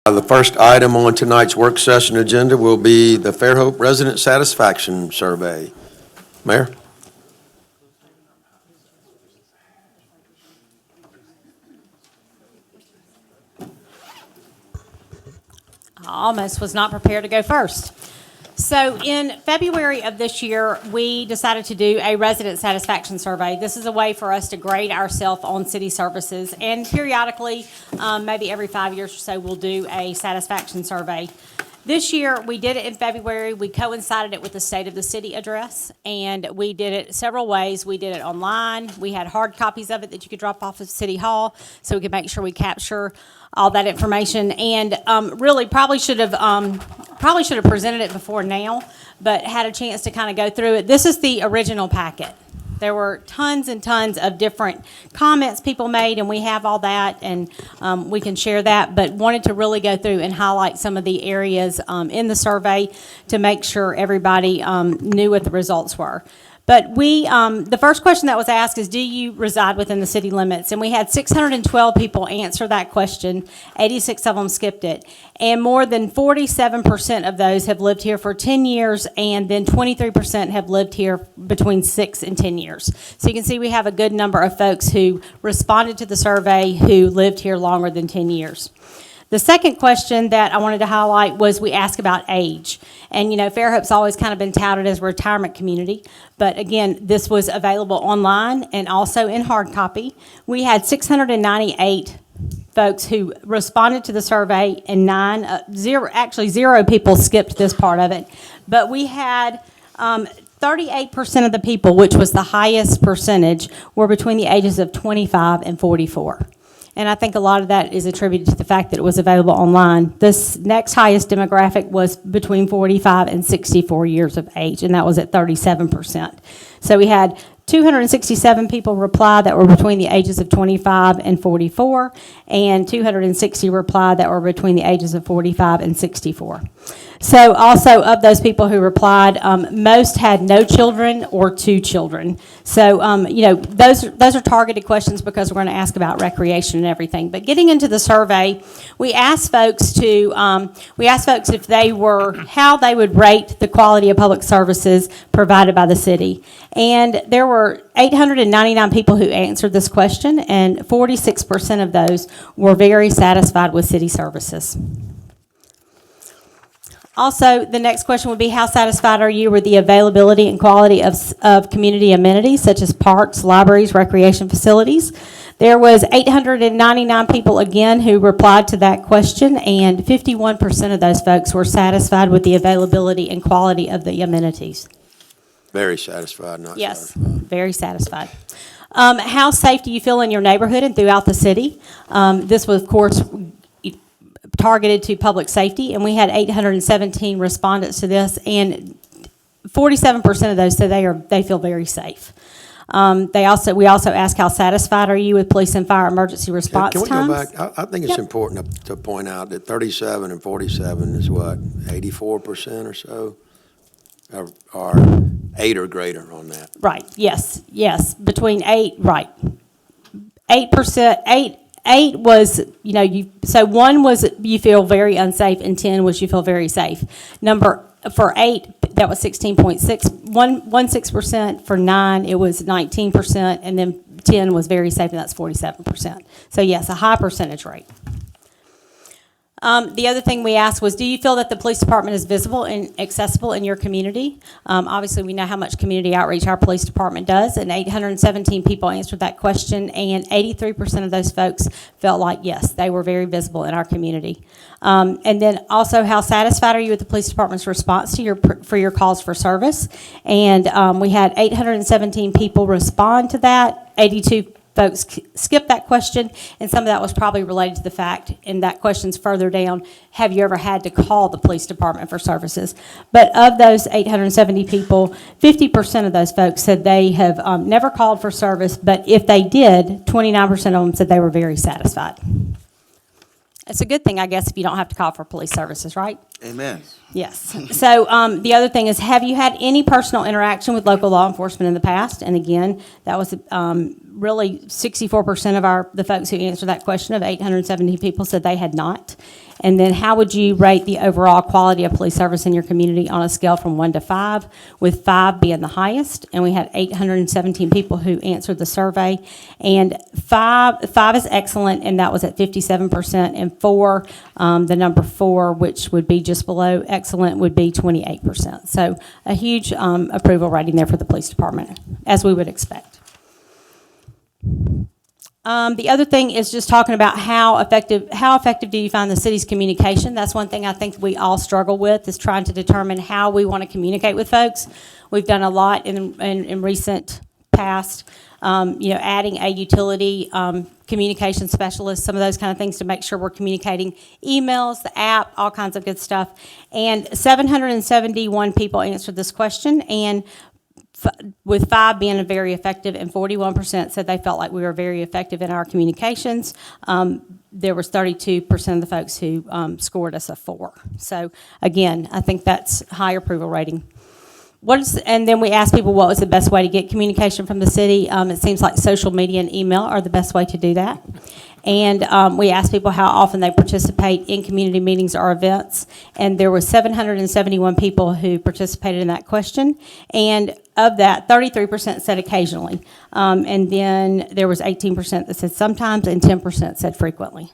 The first item on tonight's work session agenda will be the Fairhope Resident Satisfaction Survey. Mayor? I almost was not prepared to go first. So in February of this year, we decided to do a resident satisfaction survey. This is a way for us to grade ourselves on city services, and periodically, maybe every 5 years or so, we'll do a satisfaction survey. This year, we did it in February. We coincided it with the State of the City address, and we did it several ways. We did it online. We had hard copies of it that you could drop off at City Hall, so we could make sure we capture all that information. And really, probably should have presented it before now, but had a chance to kind of go through it. This is the original packet. There were tons and tons of different comments people made, and we have all that, and we can share that, but wanted to really go through and highlight some of the areas in the survey to make sure everybody knew what the results were. But the first question that was asked is, do you reside within the city limits? And we had 612 people answer that question. 86 of them skipped it. And more than 47% of those have lived here for 10 years, and then 23% have lived here between 6 and 10 years. So you can see we have a good number of folks who responded to the survey who lived here longer than 10 years. The second question that I wanted to highlight was we asked about age. And, you know, Fairhope's always kind of been touted as a retirement community. But, again, this was available online and also in hard copy. We had 698 folks who responded to the survey, and zero people skipped this part of it. But we had 38% of the people, which was the highest percentage, were between the ages of 25 and 44. And I think a lot of that is attributed to the fact that it was available online. This next highest demographic was between 45 and 64 years of age, and that was at 37%. So we had 267 people reply that were between the ages of 25 and 44, and 260 reply that were between the ages of 45 and 64. So also of those people who replied, most had no children or 2 children. So, you know, those are targeted questions because we're going to ask about recreation and everything. But getting into the survey, we asked folks if they were, how they would rate the quality of public services provided by the city. And there were 899 people who answered this question, and 46% of those were very satisfied with city services. Also, the next question would be, how satisfied are you with the availability and quality of community amenities, such as parks, libraries, recreation facilities? There was 899 people, again, who replied to that question, and 51% of those folks were satisfied with the availability and quality of the amenities. Very satisfied, not Yes, satisfied. very satisfied. How safe do you feel in your neighborhood and throughout the city? This was, of course, targeted to public safety, and we had 817 respondents to this, and 47% of those said they feel very safe. We also asked, how satisfied are you with police and fire emergency response Can we times? go back? I think it's important to point out that 37 and 47 is what, 84% or so? Are 8 or greater on that. Right, yes, between 8, right. 8%, 8 was, you know, so 1 was you feel very unsafe, and 10 was you feel very safe. For 8, that was 16.6%. For 9, it was 19%, and then 10 was very safe, and that's 47%. So yes, a high percentage rate. The other thing we asked was, do you feel that the police department is visible and accessible in your community? Obviously, we know how much community outreach our police department does, and 817 people answered that question, and 83% of those folks felt like, yes, they were very visible in our community. And then also, how satisfied are you with the police department's response to your calls for service? And we had 817 people respond to that, 82 folks skipped that question, and some of that was probably related to the fact, and that question's further down, have you ever had to call the police department for services? But of those 870 people, 50% of those folks said they have never called for service, but if they did, 29% of them said they were very satisfied. It's a good thing, I guess, if you don't have to call for police services, right? Amen. Yes. So the other thing is, have you had any personal interaction with local law enforcement in the past? And again, that was really 64% of the folks who answered that question of 870 people said they had not. And then how would you rate the overall quality of police service in your community on a scale from 1 to 5, with 5 being the highest? And we had 817 people who answered the survey. And 5 is excellent, and that was at 57%. And 4, the number 4, which would be just below excellent, would be 28%. So a huge approval rating there for the police department, as we would expect. The other thing is just talking about how effective do you find the city's communication? That's one thing I think we all struggle with, is trying to determine how we want to communicate with folks. We've done a lot in recent past, adding a utility communication specialist, some of those kind of things to make sure we're communicating emails, the app, all kinds of good stuff. And 771 people answered this question, and with 5 being very effective, and 41% said they felt like we were very effective in our communications. There was 32% of the folks who scored us a 4. So again, I think that's high approval rating. And then we asked people what was the best way to get communication from the city. It seems like social media and email are the best way to do that. And we asked people how often they participate in community meetings or events. And there were 771 people who participated in that question. And of that, 33% said occasionally. And then there was 18% that said sometimes, and 10% said frequently.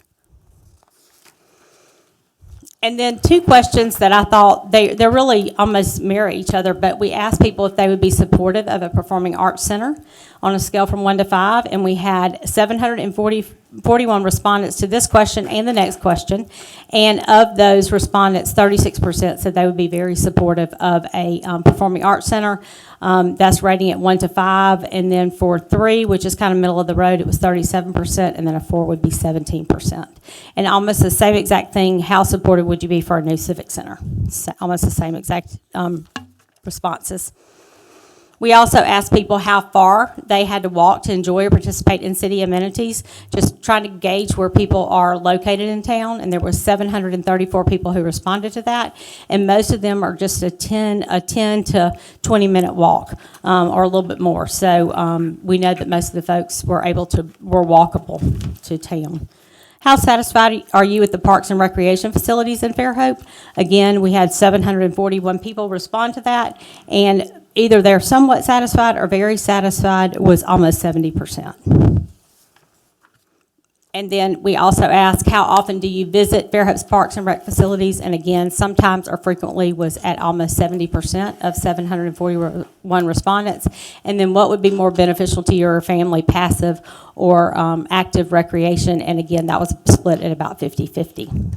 And then 2 questions that I thought, they're really almost mirror each other, but we asked people if they would be supportive of a performing arts center on a scale from 1 to 5, and we had 741 respondents to this question and the next question. And of those respondents, 36% said they would be very supportive of a performing arts center. That's rating at 1 to 5, and then for 3, which is kind of middle of the road, it was 37%, and then a 4 would be 17%. And almost the same exact thing, how supportive would you be for a new civic center? So almost the same exact responses. We also asked people how far they had to walk to enjoy or participate in city amenities, just trying to gauge where people are located in town, and there were 734 people who responded to that, and most of them are just a 10 to 20-minute walk, or a little bit more. So we know that most of the folks were walkable to town. How satisfied are you with the parks and recreation facilities in Fairhope? Again, we had 741 people respond to that, and either they're somewhat satisfied or very satisfied was almost 70%. And then we also asked, how often do you visit Fairhope's parks and rec facilities? And again, sometimes or frequently was at almost 70% of 741 respondents. And then what would be more beneficial to your family, passive or active recreation? And again, that was split at about 50-50.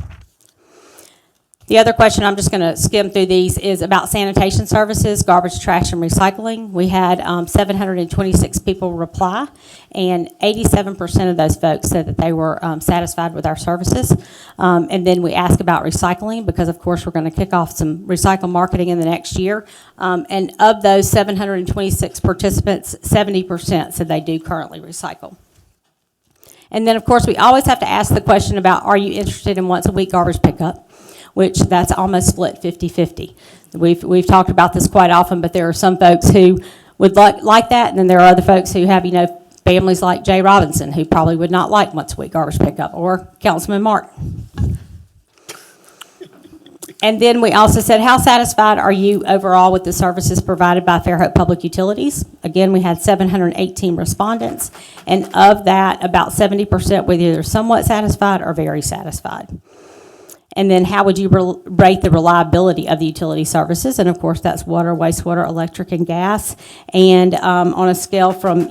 The other question, I'm just going to skim through these, is about sanitation services, garbage, trash, and recycling. We had 726 people reply, and 87% of those folks said that they were satisfied with our services. And then we asked about recycling, because of course we're going to kick off some recycle marketing in the next year. And of those 726 participants, 70% said they do currently recycle. And then of course we always have to ask the question about, are you interested in once a week garbage pickup? Which that's almost split 50-50. We've talked about this quite often, but there are some folks who would like that, and then there are other folks who have, families like Jay Robinson, who probably would not like once a week garbage pickup, or Councilman Martin. And then we also said, how satisfied are you overall with the services provided by Fairhope Public Utilities? Again, we had 718 respondents, and of that, about 70% were either somewhat satisfied or very satisfied. And then how would you rate the reliability of the utility services? And of course, that's water, wastewater, electric, and gas. And on a scale from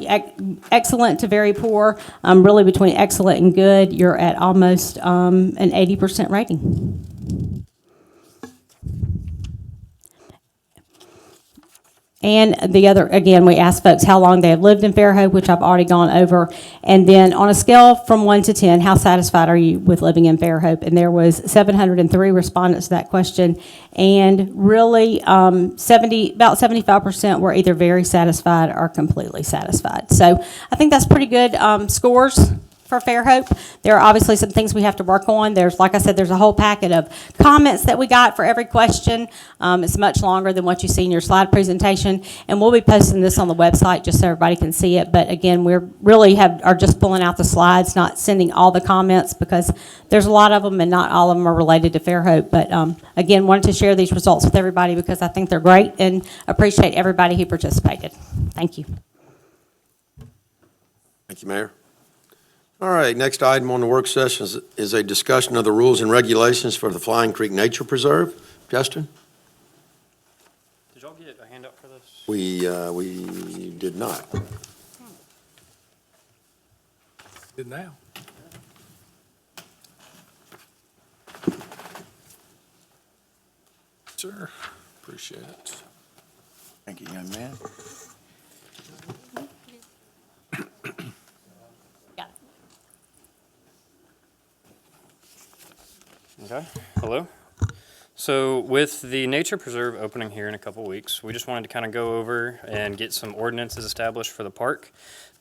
excellent to very poor, really between excellent and good, you're at almost an 80% rating. And the other, again, we asked folks how long they have lived in Fairhope, which I've already gone over. And then on a scale from 1 to 10, how satisfied are you with living in Fairhope? And there was 703 respondents to that question. And really, about 75% were either very satisfied or completely satisfied. So I think that's pretty good scores for Fairhope. There are obviously some things we have to work on. There's, like I said, there's a whole packet of comments that we got for every question. It's much longer than what you see in your slide presentation, and we'll be posting this on the website just so everybody can see it. But again, we're really are just pulling out the slides, not sending all the comments, because there's a lot of them and not all of them are related to Fairhope. But again, wanted to share these results with everybody because I think they're great and appreciate everybody who participated. Thank you. Thank you, Mayor. All right, next item on the work session is a discussion of the rules and regulations for the Flying Creek Nature Preserve. Justin? Did y'all get a handout for this? We did not. Good now. Sir, appreciate it. Thank you, young man. Got it. Okay, hello. So with the Nature Preserve opening here in a couple weeks, we just wanted to kind of go over and get some ordinances established for the park.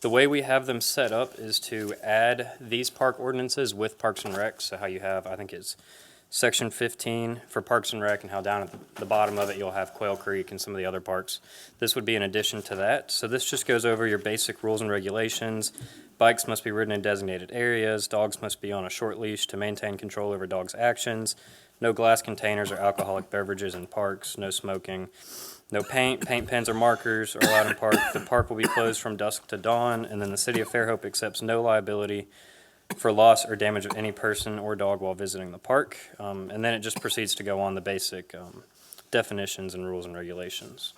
The way we have them set up is to add these park ordinances with Parks and Rec. So how you have, I think it's Section 15 for Parks and Rec, and how down at the bottom of it you'll have Quail Creek and some of the other parks. This would be in addition to that. So this just goes over your basic rules and regulations. Bikes must be ridden in designated areas. Dogs must be on a short leash to maintain control over dogs' actions. No glass containers or alcoholic beverages in parks. No smoking. No paint pens, or markers are allowed in park. The park will be closed from dusk to dawn, and then the City of Fairhope accepts no liability for loss or damage of any person or dog while visiting the park. And then it just proceeds to go on the basic definitions and rules and regulations.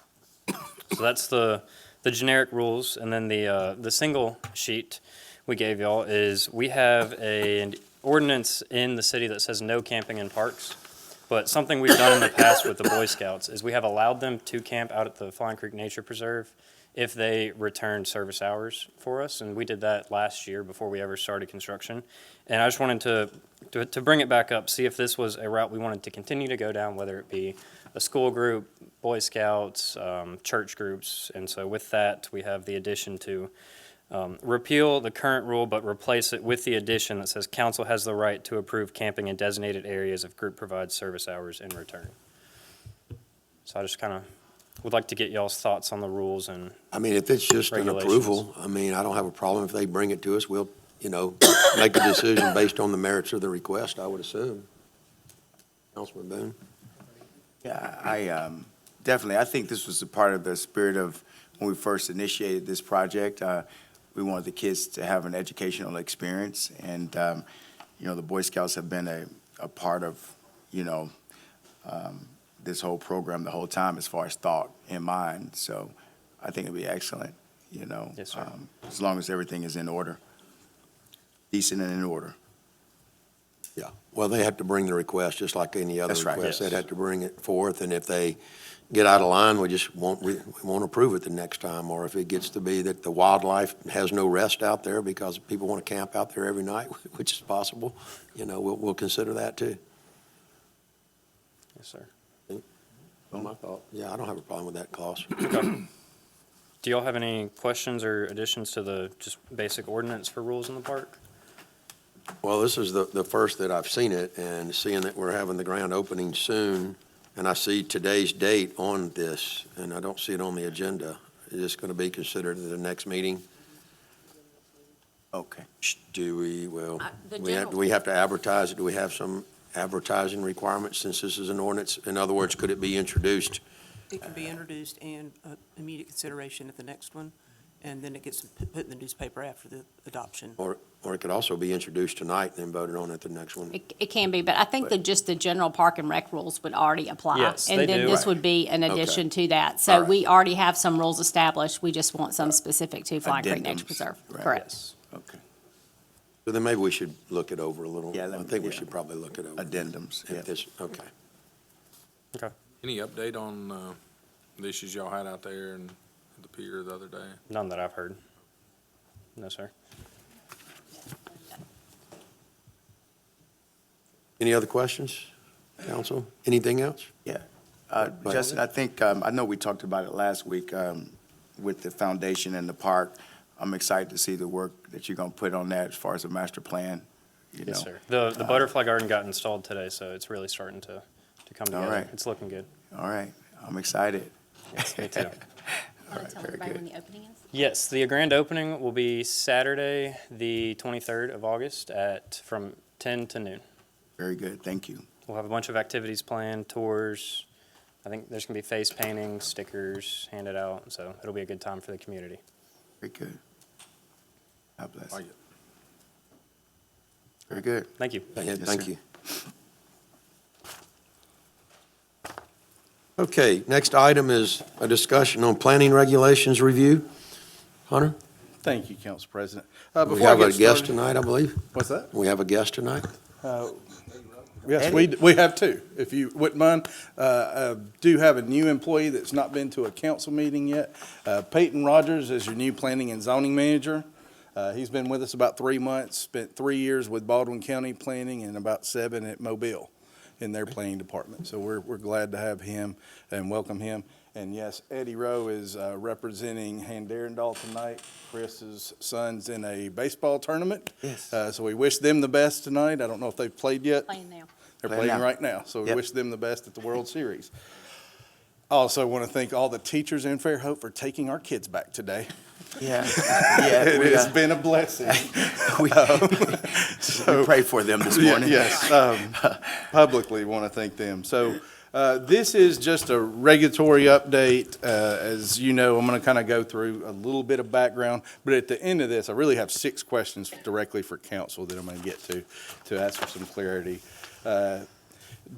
So that's the generic rules. And then the single sheet we gave y'all is we have an ordinance in the city that says no camping in parks. But something we've done in the past with the Boy Scouts is we have allowed them to camp out at the Flying Creek Nature Preserve if they returned service hours for us, and we did that last year before we ever started construction. And I just wanted to bring it back up, see if this was a route we wanted to continue to go down, whether it be a school group, Boy Scouts, church groups. And so with that, we have the addition to repeal the current rule, but replace it with the addition that says council has the right to approve camping in designated areas if group provides service hours in return. So I just kind of would like to get y'all's thoughts on the rules and I mean, if it's just an Regulations. approval, I mean, I don't have a problem if they bring it to us. We'll, make a decision based on the merits of the request, I would assume. Councilman Boone? Yeah, I definitely, I think this was a part of the spirit of when we first initiated this project. We wanted the kids to have an educational experience, and, the Boy Scouts have been a part of, this whole program the whole time as far as thought in mind. So I think it'd be excellent, Yes, sir. as long as everything is in order, decent and in order. Yeah. Well, they have to bring the request, just like any other That's right, request. yes. They'd have to bring it forth, and if they get out of line, we just we won't approve it the next time. Or if it gets to be that the wildlife has no rest out there because people want to camp out there every night, which is possible, we'll consider that too. yes, sir. My thought. Yeah, I don't have a problem with that clause. Do y'all have any questions or additions to the just basic ordinance for rules in the park? Well, this is the first that I've seen it, and seeing that we're having the grand opening soon, and I see today's date on this, and I don't see it on the agenda. Is this going to be considered at the next meeting? Okay. Do we, well, The do we have to advertise it? Do we have some advertising requirements since this is an ordinance? In other words, could it be introduced? It can be introduced and immediate consideration at the next one, and then it gets put in the newspaper after the adoption. Or it could also be introduced tonight and then voted on at the next one? It can be, but I think that just the general park and rec rules would already apply. Yes, they And then do. this Right. would be an Okay. addition to that. All So right. we already have some rules established. We just want some specific to Flying Creek Nature Addendums. Preserve. Right. Correct. Yes. Okay. So then maybe we should look it over a little. Yeah, I think we yeah. should probably look it over. Addendums, yeah. If this, okay. Okay. Any update on the issues y'all had out there and at the pier the other day? None that I've heard. No, sir. Any other questions, council? Anything else? Yeah. ahead. Justin, I think, I know we talked about it last week with the foundation and the park. I'm excited to see the work that you're gonna put on that as far as a master plan, you know. Yes, sir. The butterfly garden got installed today, so it's really starting to come All together. right. It's looking good. All right, I'm excited. Yes, me too. Want to tell very everybody good. when the opening is? Yes, the grand opening will be Saturday, the 23rd of August from 10 to noon. Very good, thank you. We'll have a bunch of activities planned, tours. I think there's going to be face painting, stickers handed out, so it'll be a good time for the community. Very good. God bless. Like it. Very good. Thank you. Yeah, Yes, thank sir. you. Okay, next item is a discussion on planning regulations review. Hunter, Thank you, Council President. we Before I have a get guest started- tonight, I believe. What's that? We have a guest tonight. Yes, we have two, if you wouldn't mind. Do have a new employee that's not been to a council meeting yet. Peyton Rogers is your new planning and zoning manager. He's been with us about 3 months, spent 3 years with Baldwin County Planning and about 7 at Mobile in their planning department. So we're glad to have him and welcome him. And yes, Eddie Rowe is representing Handarendal tonight. Chris's son's in a baseball tournament. Yes. So we wish them the best tonight. I don't know if they've played yet. Playing now. They're Playing playing now. right now, so we Yep. wish them the best at the World Series. I also want to thank all the teachers in Fairhope for taking our kids back today. Yeah, yeah. It we, has been a blessing. we prayed for them this morning. Yes, publicly want to thank them. So this is just a regulatory update. As you know, I'm going to kind of go through a little bit of background, but at the end of this, I really have 6 questions directly for council that I'm going to get to ask for some clarity.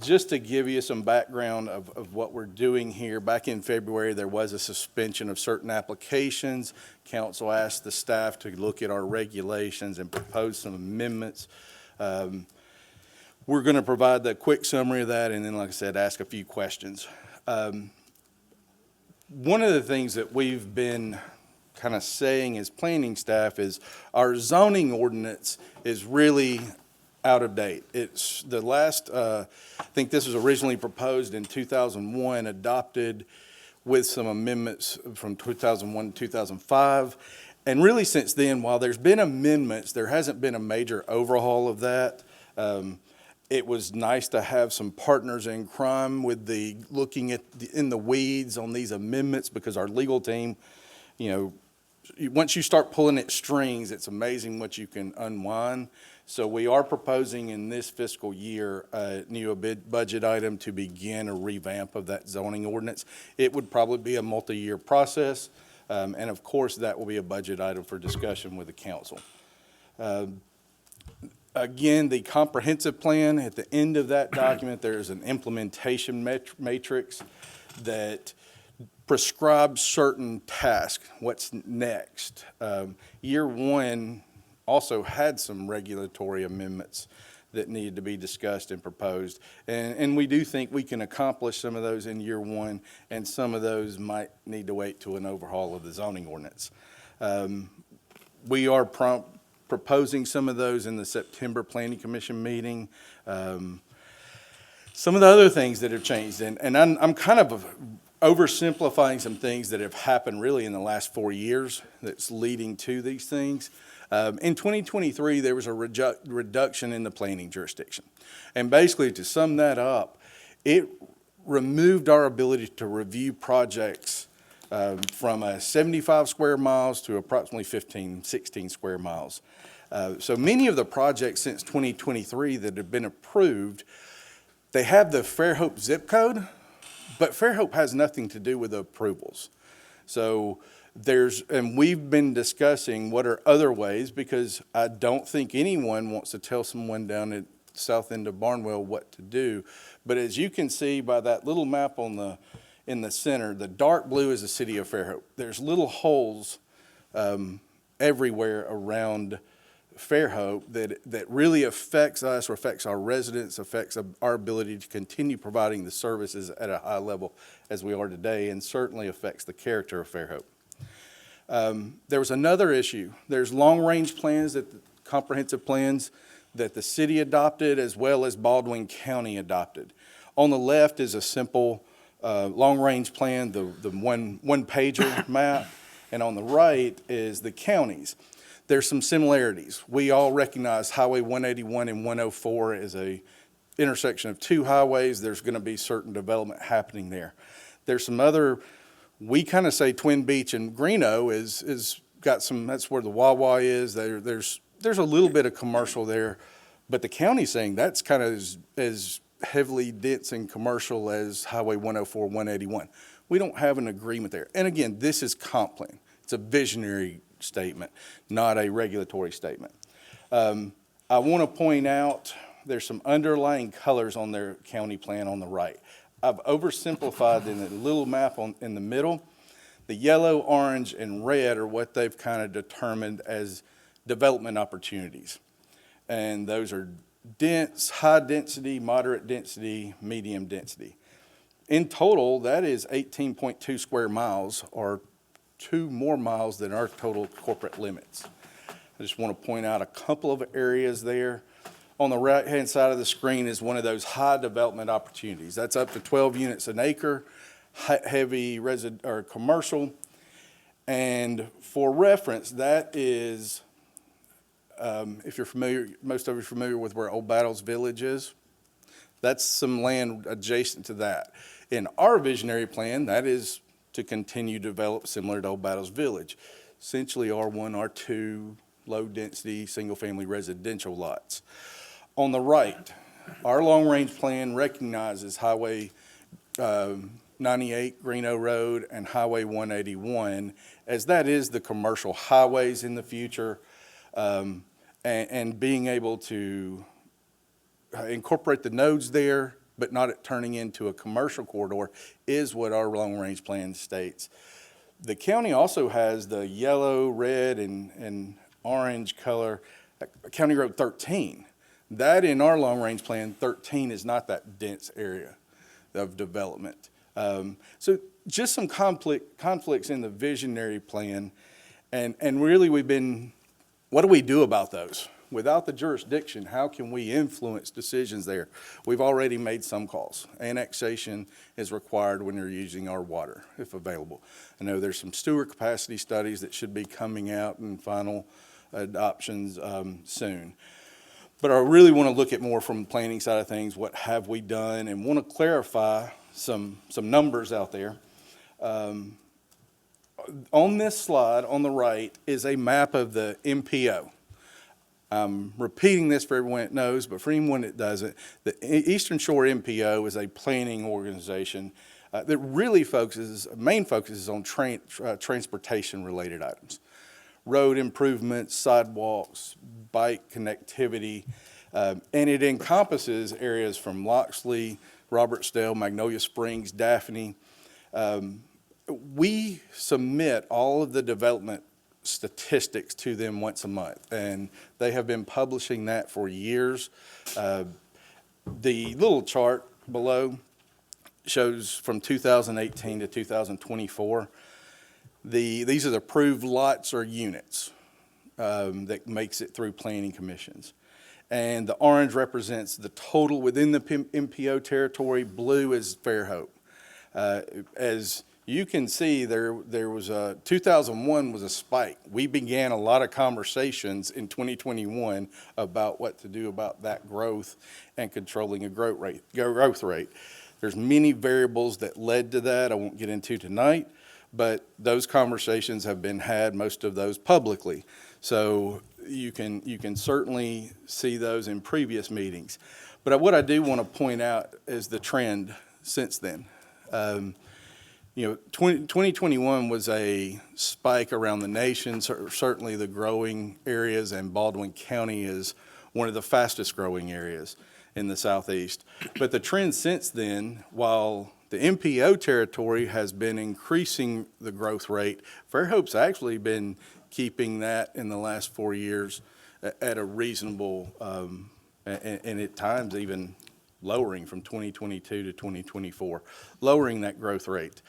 Just to give you some background of what we're doing here, back in February, there was a suspension of certain applications. Council asked the staff to look at our regulations and propose some amendments. We're going to provide the quick summary of that, and then, like I said, ask a few questions. One of the things that we've been kind of saying as planning staff is our zoning ordinance is really out of date. It's the last, I think this was originally proposed in 2001, adopted with some amendments from 2001 to 2005. And really since then, while there's been amendments, there hasn't been a major overhaul of that. It was nice to have some partners in crime with the looking at in the weeds on these amendments, because our legal team, you know, once you start pulling at strings, it's amazing what you can unwind. So we are proposing in this fiscal year a new budget item to begin a revamp of that zoning ordinance. It would probably be a multi-year process, and of course that will be a budget item for discussion with the council. Again, the comprehensive plan, at the end of that document, there's an implementation matrix that prescribes certain tasks, what's next. Year 1 also had some regulatory amendments that needed to be discussed and proposed. And we do think we can accomplish some of those in year 1, and some of those might need to wait to an overhaul of the zoning ordinance. We are proposing some of those in the September Planning Commission meeting. Some of the other things that have changed, and I'm kind of oversimplifying some things that have happened really in the last 4 years that's leading to these things. In 2023, there was a reduction in the planning jurisdiction. And basically, to sum that up, it removed our ability to review projects from 75 square miles to approximately 15, 16 square miles. So many of the projects since 2023 that have been approved, they have the Fairhope zip code, but Fairhope has nothing to do with the approvals. So and we've been discussing what are other ways, because I don't think anyone wants to tell someone down at south end of Barnwell what to do. But as you can see by that little map in the center, the dark blue is the city of Fairhope. There's little holes everywhere around Fairhope that really affects us, or affects our residents, affects our ability to continue providing the services at a high level as we are today, and certainly affects the character of Fairhope. There was another issue. There's long-range plans, comprehensive plans that the city adopted, as well as Baldwin County adopted. On the left is a simple long-range plan, the one-pager map. and on the right is the counties. There's some similarities. We all recognize Highway 181 and 104 is a intersection of two highways. There's going to be certain development happening there. There's some other, we kind of say Twin Beach and Greeno is got some, that's where the Wawa is. There's a little bit of commercial there, but the county's saying that's kind of as heavily dense and commercial as Highway 104, 181. We don't have an agreement there. And again, this is comp plan. It's a visionary statement, not a regulatory statement. I want to point out there's some underlying colors on their county plan on the right. I've oversimplified in the little map in the middle. The yellow, orange, and red are what they've kind of determined as development opportunities. And those are dense, high density, moderate density, medium density. In total, that is 18.2 square miles, or 2 more miles than our total corporate limits. I just want to point out a couple of areas there. On the right-hand side of the screen is one of those high development opportunities. That's up to 12 units an acre, heavy or commercial. And for reference, that is, if you're familiar, most of you are familiar with where Old Battles Village is. That's some land adjacent to that. In our visionary plan, that is to continue to develop similar to Old Battles Village. Essentially R1, R2, low-density, single-family residential lots. On the right, our long-range plan recognizes Highway 98, Greeno Road, and Highway 181, as that is the commercial highways in the future, and being able to incorporate the nodes there, but not it turning into a commercial corridor, is what our long-range plan states. The county also has the yellow, red, and orange color, County Road 13. That in our long-range plan, 13 is not that dense area of development. So just some conflicts in the visionary plan, and really what do we do about those? Without the jurisdiction, how can we influence decisions there? We've already made some calls. Annexation is required when you're using our water, if available. I know there's some sewer capacity studies that should be coming out and final adoptions soon. But I really want to look at more from the planning side of things, what have we done, and want to clarify some numbers out there. On this slide on the right is a map of the MPO. I'm repeating this for everyone that knows, but for anyone that doesn't, the Eastern Shore MPO is a planning organization that really main focus is on transportation-related items. Road improvements, sidewalks, bike connectivity, and it encompasses areas from Loxley, Robertsdale, Magnolia Springs, Daphne. We submit all of the development statistics to them once a month, and they have been publishing that for years. The little chart below shows from 2018 to 2024. These are the approved lots or units that makes it through planning commissions. And the orange represents the total within the MPO territory. Blue is Fairhope. As you can see, there was 2001 was a spike. We began a lot of conversations in 2021 about what to do about that growth and controlling a growth rate. There's many variables that led to that I won't get into tonight, but those conversations have been had, most of those publicly. So you can certainly see those in previous meetings. But what I do want to point out is the trend since then. 2021 was a spike around the nation, certainly the growing areas, and Baldwin County is one of the fastest growing areas in the southeast. But the trend since then, while the MPO territory has been increasing the growth rate, Fairhope's actually been keeping that in the last 4 years at a reasonable, and at times even lowering from 2022 to 2024, lowering that growth rate.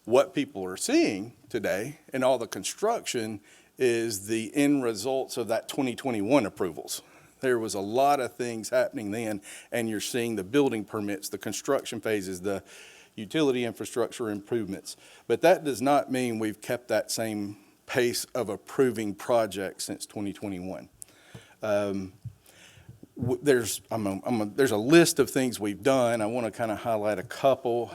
What people are seeing today in all the construction is the end results of that 2021 approvals. There was a lot of things happening then, and you're seeing the building permits, the construction phases, utility infrastructure improvements. But that does not mean we've kept that same pace of approving projects since 2021. There's a list of things we've done. I want to kind of highlight a couple.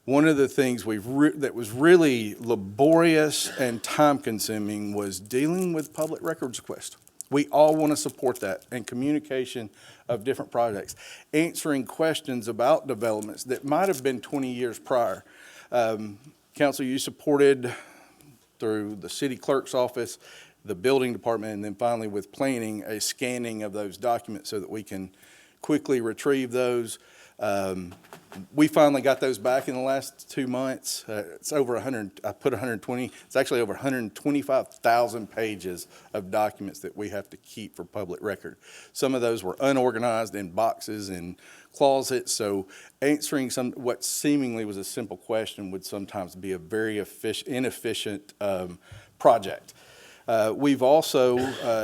One of the things that was really laborious and time-consuming was dealing with public records requests. We all want to support that and communication of different projects, answering questions about developments that might have been 20 years prior. Council, you supported through the city clerk's office, the building department, and then finally with planning, a scanning of those documents so that we can quickly retrieve those. We finally got those back in the last 2 months. It's over 100, I put 120, it's actually over 125,000 pages of documents that we have to keep for public record. Some of those were unorganized in boxes and closets, so answering what seemingly was a simple question would sometimes be a very inefficient project. We've also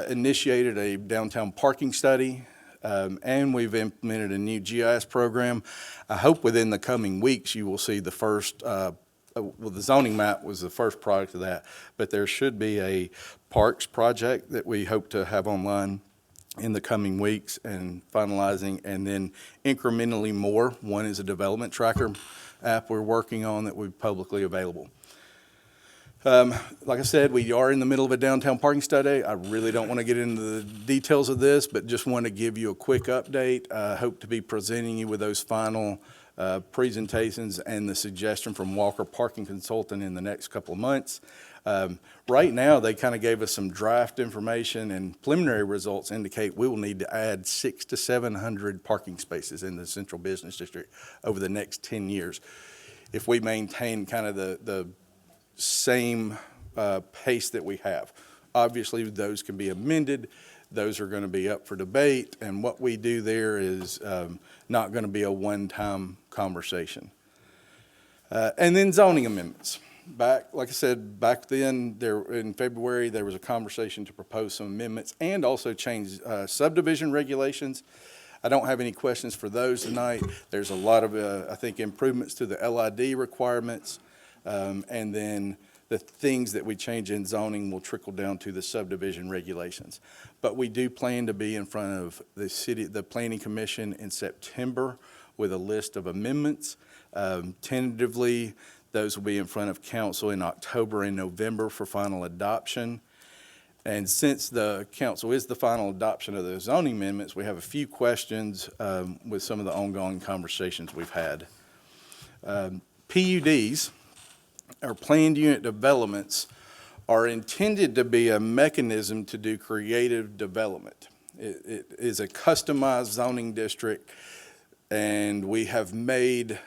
initiated a downtown parking study. And we've implemented a new GIS program. I hope within the coming weeks you will see the first, well, the zoning map was the first product of that, but there should be a parks project that we hope to have online in the coming weeks and finalizing, and then incrementally more. One is a development tracker app we're working on that will be publicly available. Like I said, we are in the middle of a downtown parking study. I really don't want to get into the details of this, but just want to give you a quick update. I hope to be presenting you with those final presentations and the suggestion from Walker Parking Consultant in the next couple of months. Right now, they kind of gave us some draft information, and preliminary results indicate we will need to add 600 to 700 parking spaces in the central business district over the next 10 years. If we maintain kind of the same pace that we have. Obviously, those can be amended. Those are going to be up for debate, and what we do there is not going to be a one-time conversation. And then zoning amendments. Like I said, back then, in February, there was a conversation to propose some amendments and also change subdivision regulations. I don't have any questions for those tonight. There's a lot of, I think, improvements to the LID requirements. And then the things that we change in zoning will trickle down to the subdivision regulations. But we do plan to be in front of the Planning Commission in September with a list of amendments. Tentatively, those will be in front of council in October and November for final adoption. And since the council is the final adoption of the zoning amendments, we have a few questions with some of the ongoing conversations we've had. PUDs, or planned unit developments, are intended to be a mechanism to do creative development. It is a customized zoning district, and we have made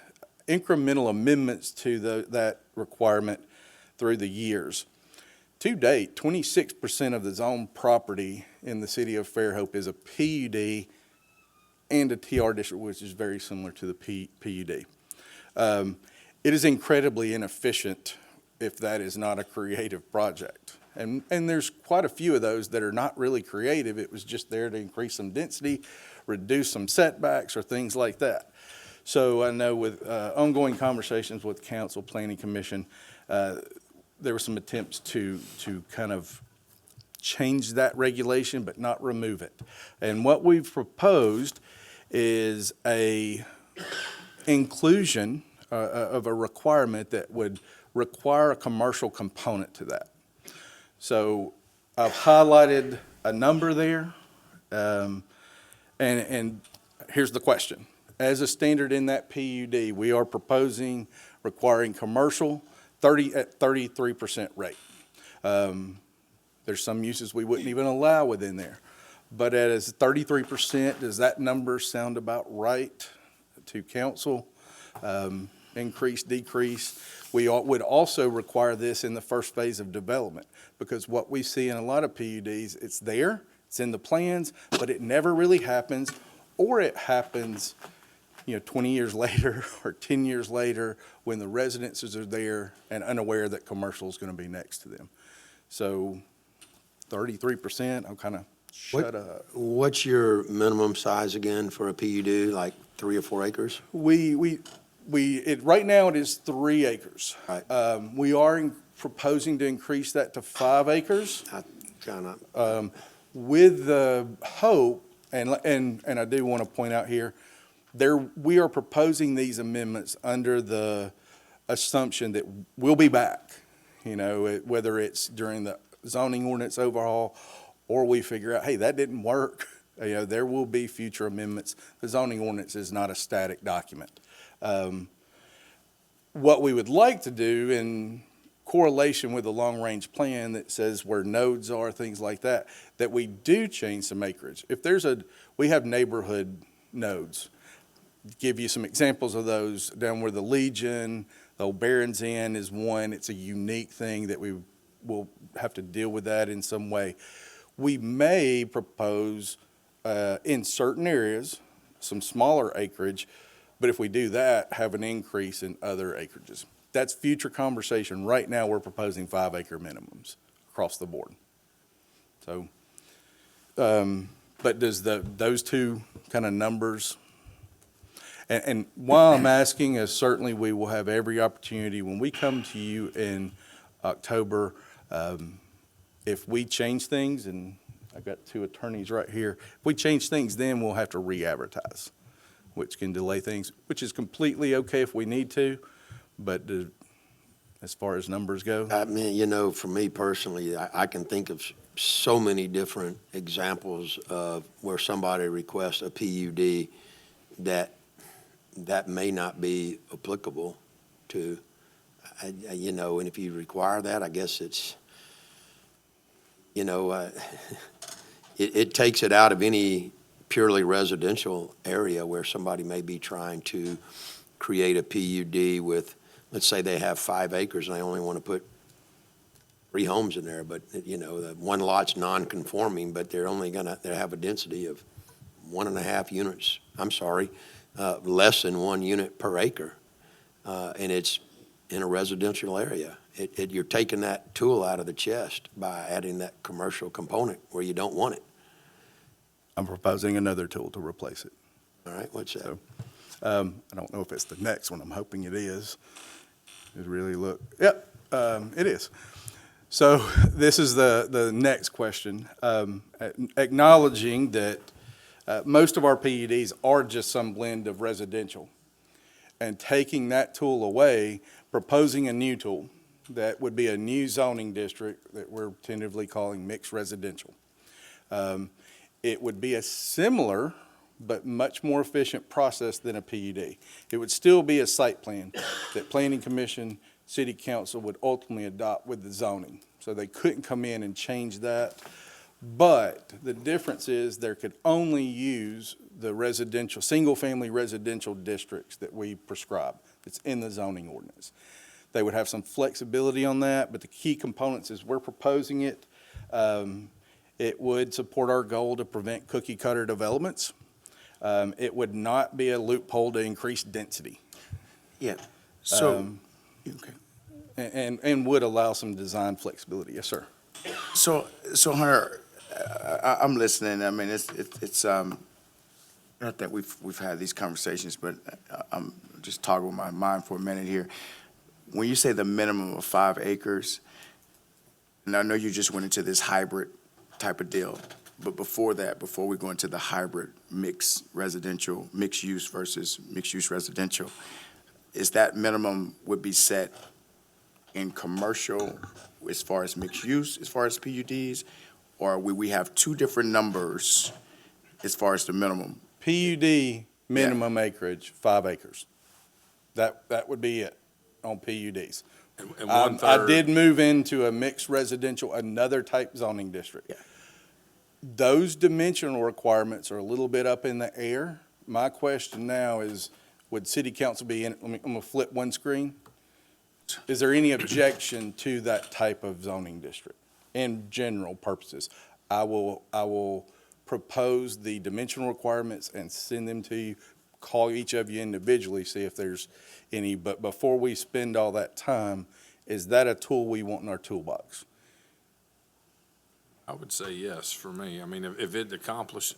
incremental amendments to that requirement through the years. To date, 26% of the zone property in the city of Fairhope is a PUD and a TR district, which is very similar to the PUD. It is incredibly inefficient if that is not a creative project. And there's quite a few of those that are not really creative. It was just there to increase some density, reduce some setbacks, or things like that. So I know with ongoing conversations with Council, Planning Commission, there were some attempts to kind of change that regulation but not remove it. And what we've proposed is a inclusion of a requirement that would require a commercial component to that. So I've highlighted a number there, and here's the question. As a standard in that PUD, we are proposing requiring commercial at 33% rate. There's some uses we wouldn't even allow within there. But as 33%, does that number sound about right to council? Increase, decrease. We would also require this in the first phase of development, because what we see in a lot of PUDs, it's there, it's in the plans, but it never really happens, or it happens 20 years later or 10 years later when the residences are there and unaware that commercial is going to be next to them. So 33%, I'll kind of shut up. What's your minimum size again for a PUD, like 3 or 4 acres? Right now it is 3 acres. Right. We are proposing to increase that to 5 acres. I kind of, With the hope, and I do want to point out here, we are proposing these amendments under the assumption that we'll be back, whether it's during the zoning ordinance overhaul, or we figure out, hey, that didn't work. There will be future amendments. The zoning ordinance is not a static document. What we would like to do in correlation with the long-range plan that says where nodes are, things like that, that we do change some acreage. If we have neighborhood nodes. Give you some examples of those down where the Legion, the Old Barron's Inn is one. It's a unique thing that we will have to deal with that in some way. We may propose in certain areas some smaller acreage, but if we do that, have an increase in other acreages. That's future conversation. Right now, we're proposing 5-acre minimums across the board. So, but does those two kind of numbers? And while I'm asking is certainly we will have every opportunity when we come to you in October, if we change things, and I've got 2 attorneys right here, if we change things, then we'll have to re-advertise, which can delay things, which is completely okay if we need to, but as far as numbers go. I mean, for me personally, I can think of so many different examples of where somebody requests a PUD that may not be applicable to, and if you require that, I guess it's, it takes it out of any purely residential area where somebody may be trying to create a PUD with, let's say they have 5 acres and they only want to put 3 homes in there, but, the one lot's non-conforming, but they're only they have a density of 1.5 units, less than 1 unit per acre, and it's in a residential area. You're taking that tool out of the chest by adding that commercial component where you don't want it. I'm proposing another tool to replace it. All right, what's that? So, I don't know if it's the next one. I'm hoping it is. Yep, it is. So this is the next question. Acknowledging that most of our PUDs are just some blend of residential, and taking that tool away, proposing a new tool that would be a new zoning district that we're tentatively calling mixed residential. It would be a similar but much more efficient process than a PUD. It would still be a site plan that Planning Commission, City Council would ultimately adopt with the zoning. So they couldn't come in and change that. But the difference is there could only use the residential, single-family residential districts that we prescribe. It's in the zoning ordinance. They would have some flexibility on that, but the key components is we're proposing it. It would support our goal to prevent cookie-cutter developments. It would not be a loophole to increase density. Yeah, so, okay. And would allow some design flexibility. Yes, sir. So Hunter, I'm listening. I mean, it's not that we've had these conversations, but I'm just toggling my mind for a minute here. When you say the minimum of 5 acres, and I know you just went into this hybrid type of deal, but before that, before we go into the hybrid mixed use versus mixed use residential, is that minimum would be set in commercial as far as mixed use, as far as PUDs, or will we have 2 different numbers as far as the minimum? PUD minimum acreage, 5 acres. That would be it on PUDs. And I 1/3. did move into a mixed residential, another type zoning district. Yeah. Those dimensional requirements are a little bit up in the air. My question now is, would city council be in, I'm gonna flip one screen. Is there any objection to that type of zoning district in general purposes? I will propose the dimensional requirements and send them to you, call each of you individually, see if there's any, but before we spend all that time, is that a tool we want in our toolbox? I would say yes for me. I mean, if it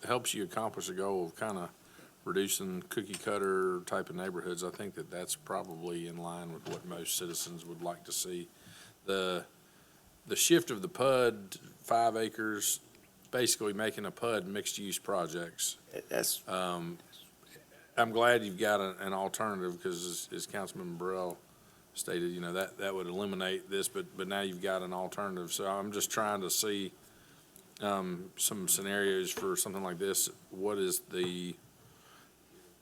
helps you accomplish the goal of kind of reducing cookie cutter type of neighborhoods, I think that that's probably in line with what most citizens would like to see. The shift of the PUD, 5 acres, basically making a PUD mixed-use projects. That's, I'm glad you've got an alternative, because as Councilman Burrell stated, you know, that would eliminate this, but now you've got an alternative. So I'm just trying to see some scenarios for something like this. What is the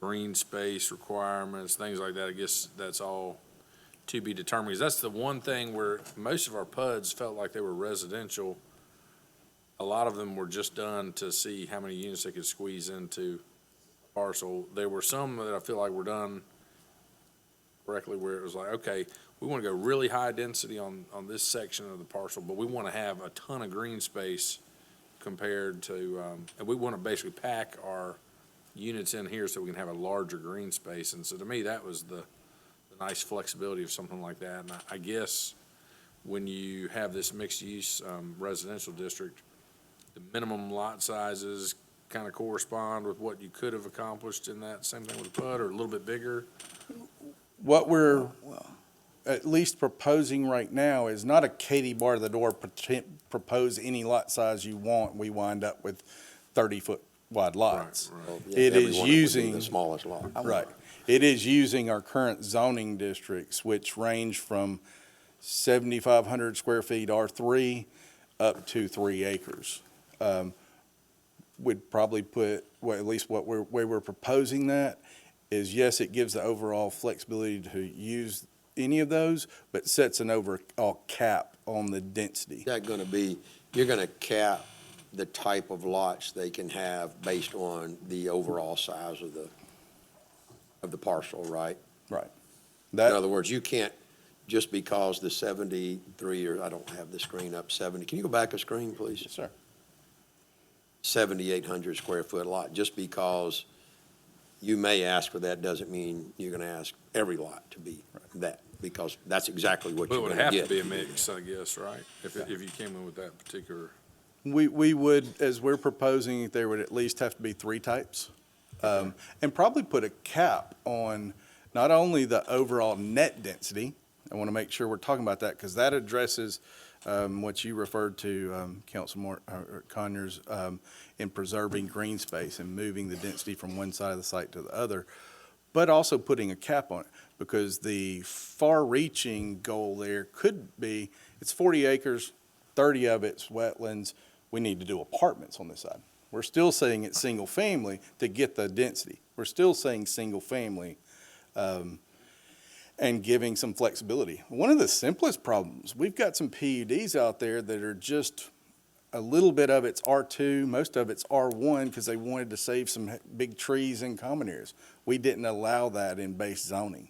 green space requirements, things like that? I guess that's all to be determined. 'Cause that's the one thing where most of our PUDs felt like they were residential. A lot of them were just done to see how many units they could squeeze into a parcel. There were some that I feel like were done correctly, where it was like, okay, we want to go really high density on this section of the parcel, but we want to have a ton of green space compared to, and we want to basically pack our units in here so we can have a larger green space. And so to me, that was the nice flexibility of something like that. And I guess when you have this mixed-use residential district, the minimum lot sizes kind of correspond with what you could have accomplished in that same thing with the PUD, or a little bit bigger. What we're at least proposing right now is not a Katie bar the door, propose any lot size you want. We wind up with 30-foot wide lots. Right. Well, yeah, It every is one would be using. the smallest lot. Right. It is using our current zoning districts, which range from 7,500 square feet R3 up to 3 acres. We'd probably put, well, at least what we're proposing that is, yes, it gives the overall flexibility to use any of those, but sets an overall cap on the density. Is that going to be, you're going to cap the type of lots they can have based on the overall size of the parcel, right? Right. In That, other words, you can't, just because the 73, or I don't have the screen up, 70, can you go back a screen, please? yes, sir. 7,800 square foot lot, just because you may ask for that doesn't mean you're going to ask every lot to be that, because that's exactly what But it you're would going to have to get. be a mix, I guess, right? If you came in with that particular. We would, as we're proposing, there would at least have to be 3 types. And probably put a cap on not only the overall net density, I want to make sure we're talking about that, because that addresses what you referred to, Councilman Conyers, in preserving green space and moving the density from one side of the site to the other, but also putting a cap on it, because the far-reaching goal there could be, it's 40 acres, 30 of it's wetlands, we need to do apartments on this side. We're still saying it's single-family to get the density. We're still saying single-family, and giving some flexibility. One of the simplest problems, we've got some PUDs out there that are just, a little bit of it's R2, most of it's R1, because they wanted to save some big trees in common areas. We didn't allow that in base zoning.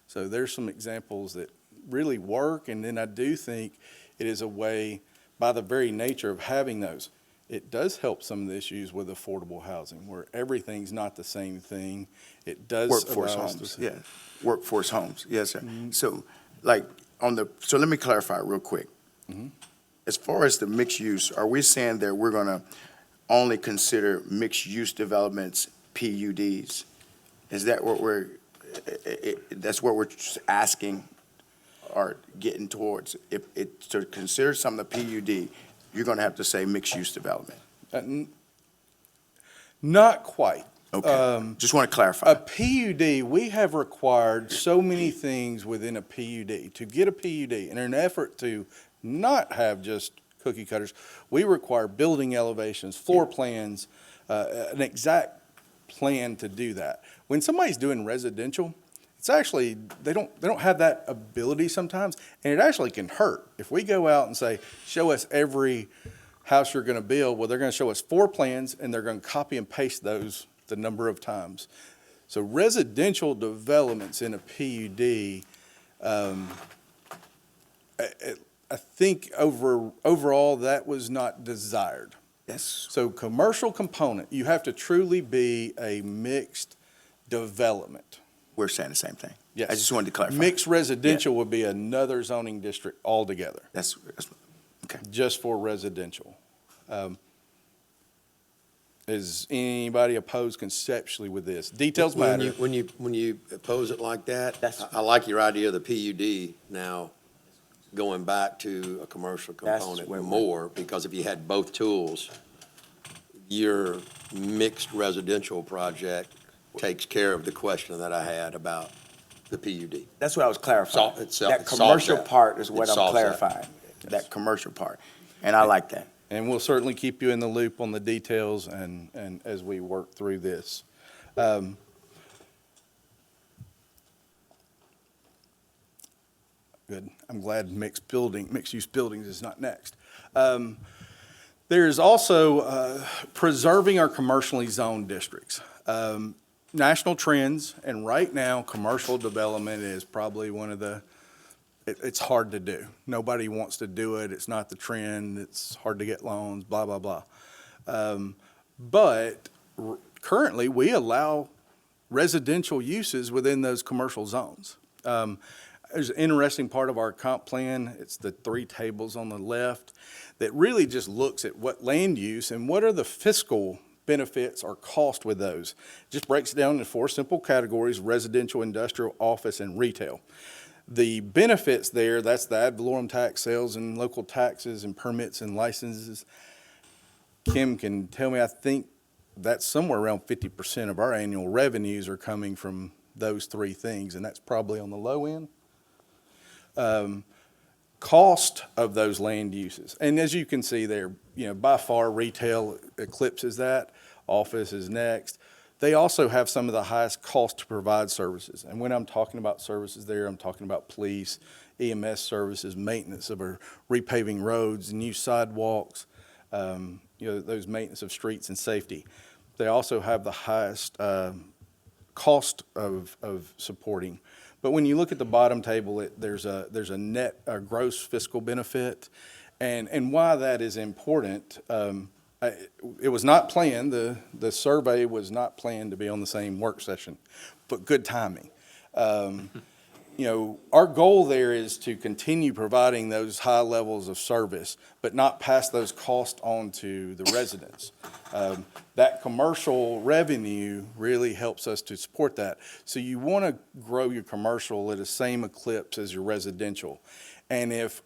So there's some examples that really work, and then I do think it is a way, by the very nature of having those, it does help some of the issues with affordable housing, where everything's not the same thing. It does. workforce allow us homes, to- yeah. Workforce homes, yes, sir. So, like, so let me clarify real quick. As far as the mixed use, are we saying that we're gonna only consider mixed-use developments PUDs? Is that what that's what we're asking or getting towards? If to consider something a PUD, you're gonna have to say mixed-use development. Not quite. Okay, just want to clarify. A PUD, we have required so many things within a PUD. To get a PUD, in an effort to not have just cookie cutters, we require building elevations, floor plans, an exact plan to do that. When somebody's doing residential, it's actually, they don't have that ability sometimes, and it actually can hurt. If we go out and say, show us every house you're gonna build, well, they're gonna show us 4 plans, and they're gonna copy and paste those the number of times. So residential developments in a PUD, I think overall, that was not desired. Yes, So commercial component, you have to truly be a mixed development. we're saying the same thing. Yes. I just wanted to clarify. Mixed residential would be another zoning district altogether, That's okay. just for residential. Is anybody opposed conceptually with this? Details matter. When you pose it like that, That's- I like your idea of the PUD now going back to a commercial That's component where we're- more, because if you had both tools, your mixed residential project takes care of the question that I had about the PUD. That's what I was clarifying. It That solves commercial that. part is what It I'm solves that. clarifying, that commercial part. And I like that. And we'll certainly keep you in the loop on the details and as we work through this. Good. I'm glad mixed-use buildings is not next. There's also preserving our commercially zoned districts. National trends, and right now, commercial development is probably one of the, it's hard to do. Nobody wants to do it. It's not the trend. It's hard to get loans, blah, blah, blah. But currently, we allow residential uses within those commercial zones. There's an interesting part of our comp plan. It's the 3 tables on the left that really just looks at what land use and what are the fiscal benefits or cost with those. Just breaks it down into 4 simple categories: residential, industrial, office, and retail. The benefits there, that's the ad valorem tax, sales and local taxes and permits and licenses. Kim can tell me, I think that's somewhere around 50% of our annual revenues are coming from those 3 things, and that's probably on the low end. Cost of those land uses. And as you can see there, by far retail eclipses that. Office is next. They also have some of the highest cost to provide services. And when I'm talking about services there, I'm talking about police, EMS services, maintenance of our repaving roads, new sidewalks, those maintenance of streets and safety. They also have the highest cost of supporting. But when you look at the bottom table, there's a net, a gross fiscal benefit. And why that is important, it was not planned, the survey was not planned to be on the same work session, but good timing. Our goal there is to continue providing those high levels of service, but not pass those costs on to the residents. That commercial revenue really helps us to support that. So you want to grow your commercial at the same eclipse as your residential. And if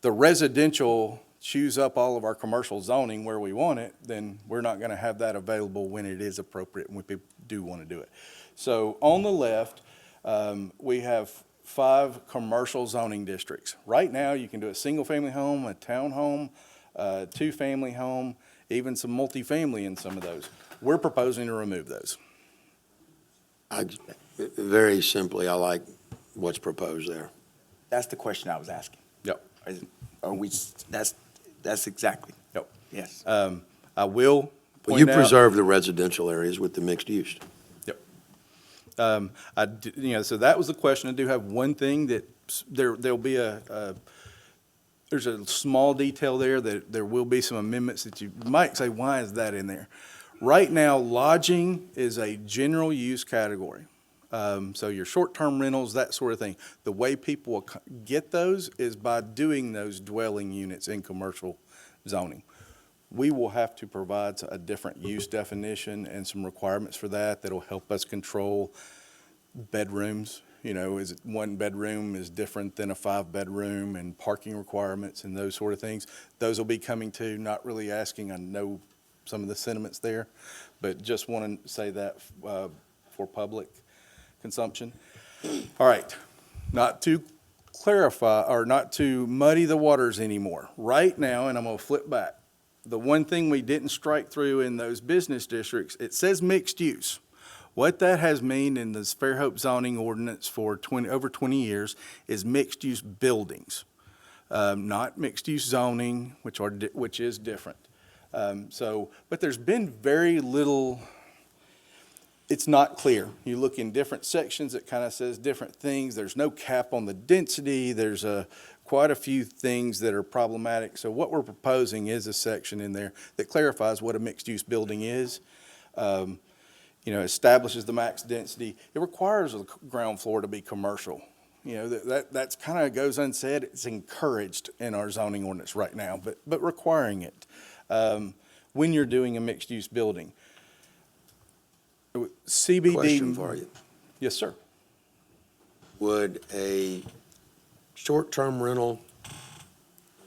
the residential chews up all of our commercial zoning where we want it, then we're not going to have that available when it is appropriate and when people do want to do it. So on the left, we have 5 commercial zoning districts. Right now, you can do a single-family home, a townhome, a 2-family home, even some multifamily in some of those. We're proposing to remove those. Very simply, I like what's proposed there. That's the question I was asking. Yep. Are we, that's exactly, Yep. yes. I will Well, you point out. preserve the residential areas with the mixed use. So that was the question. I do have one thing that there'll be there's a small detail there that there will be some amendments that you might say, why is that in there? Right now, lodging is a general use category. So your short-term rentals, that sort of thing. The way people will get those is by doing those dwelling units in commercial zoning. We will have to provide a different use definition and some requirements for that that'll help us control bedrooms. Is it 1 bedroom is different than a 5-bedroom, and parking requirements and those sort of things. Those will be coming to, not really asking, I know some of the sentiments there, but just want to say that for public consumption. All right, not to clarify or not to muddy the waters anymore. Right now, and I'm going to flip back, the one thing we didn't strike through in those business districts, it says mixed use. What that has meant in this Fairhope zoning ordinance for over 20 years is mixed use buildings, not mixed use zoning, which is different. But there's been very little. It's not clear. You look in different sections, it kind of says different things. There's no cap on the density. There's quite a few things that are problematic. So what we're proposing is a section in there that clarifies what a mixed-use building is. Establishes the max density. It requires the ground floor to be commercial. That's kind of goes unsaid. It's encouraged in our zoning ordinance right now, but requiring it. when you're doing a mixed-use building. CBD. Question for you. Yes, sir. Would a short-term rental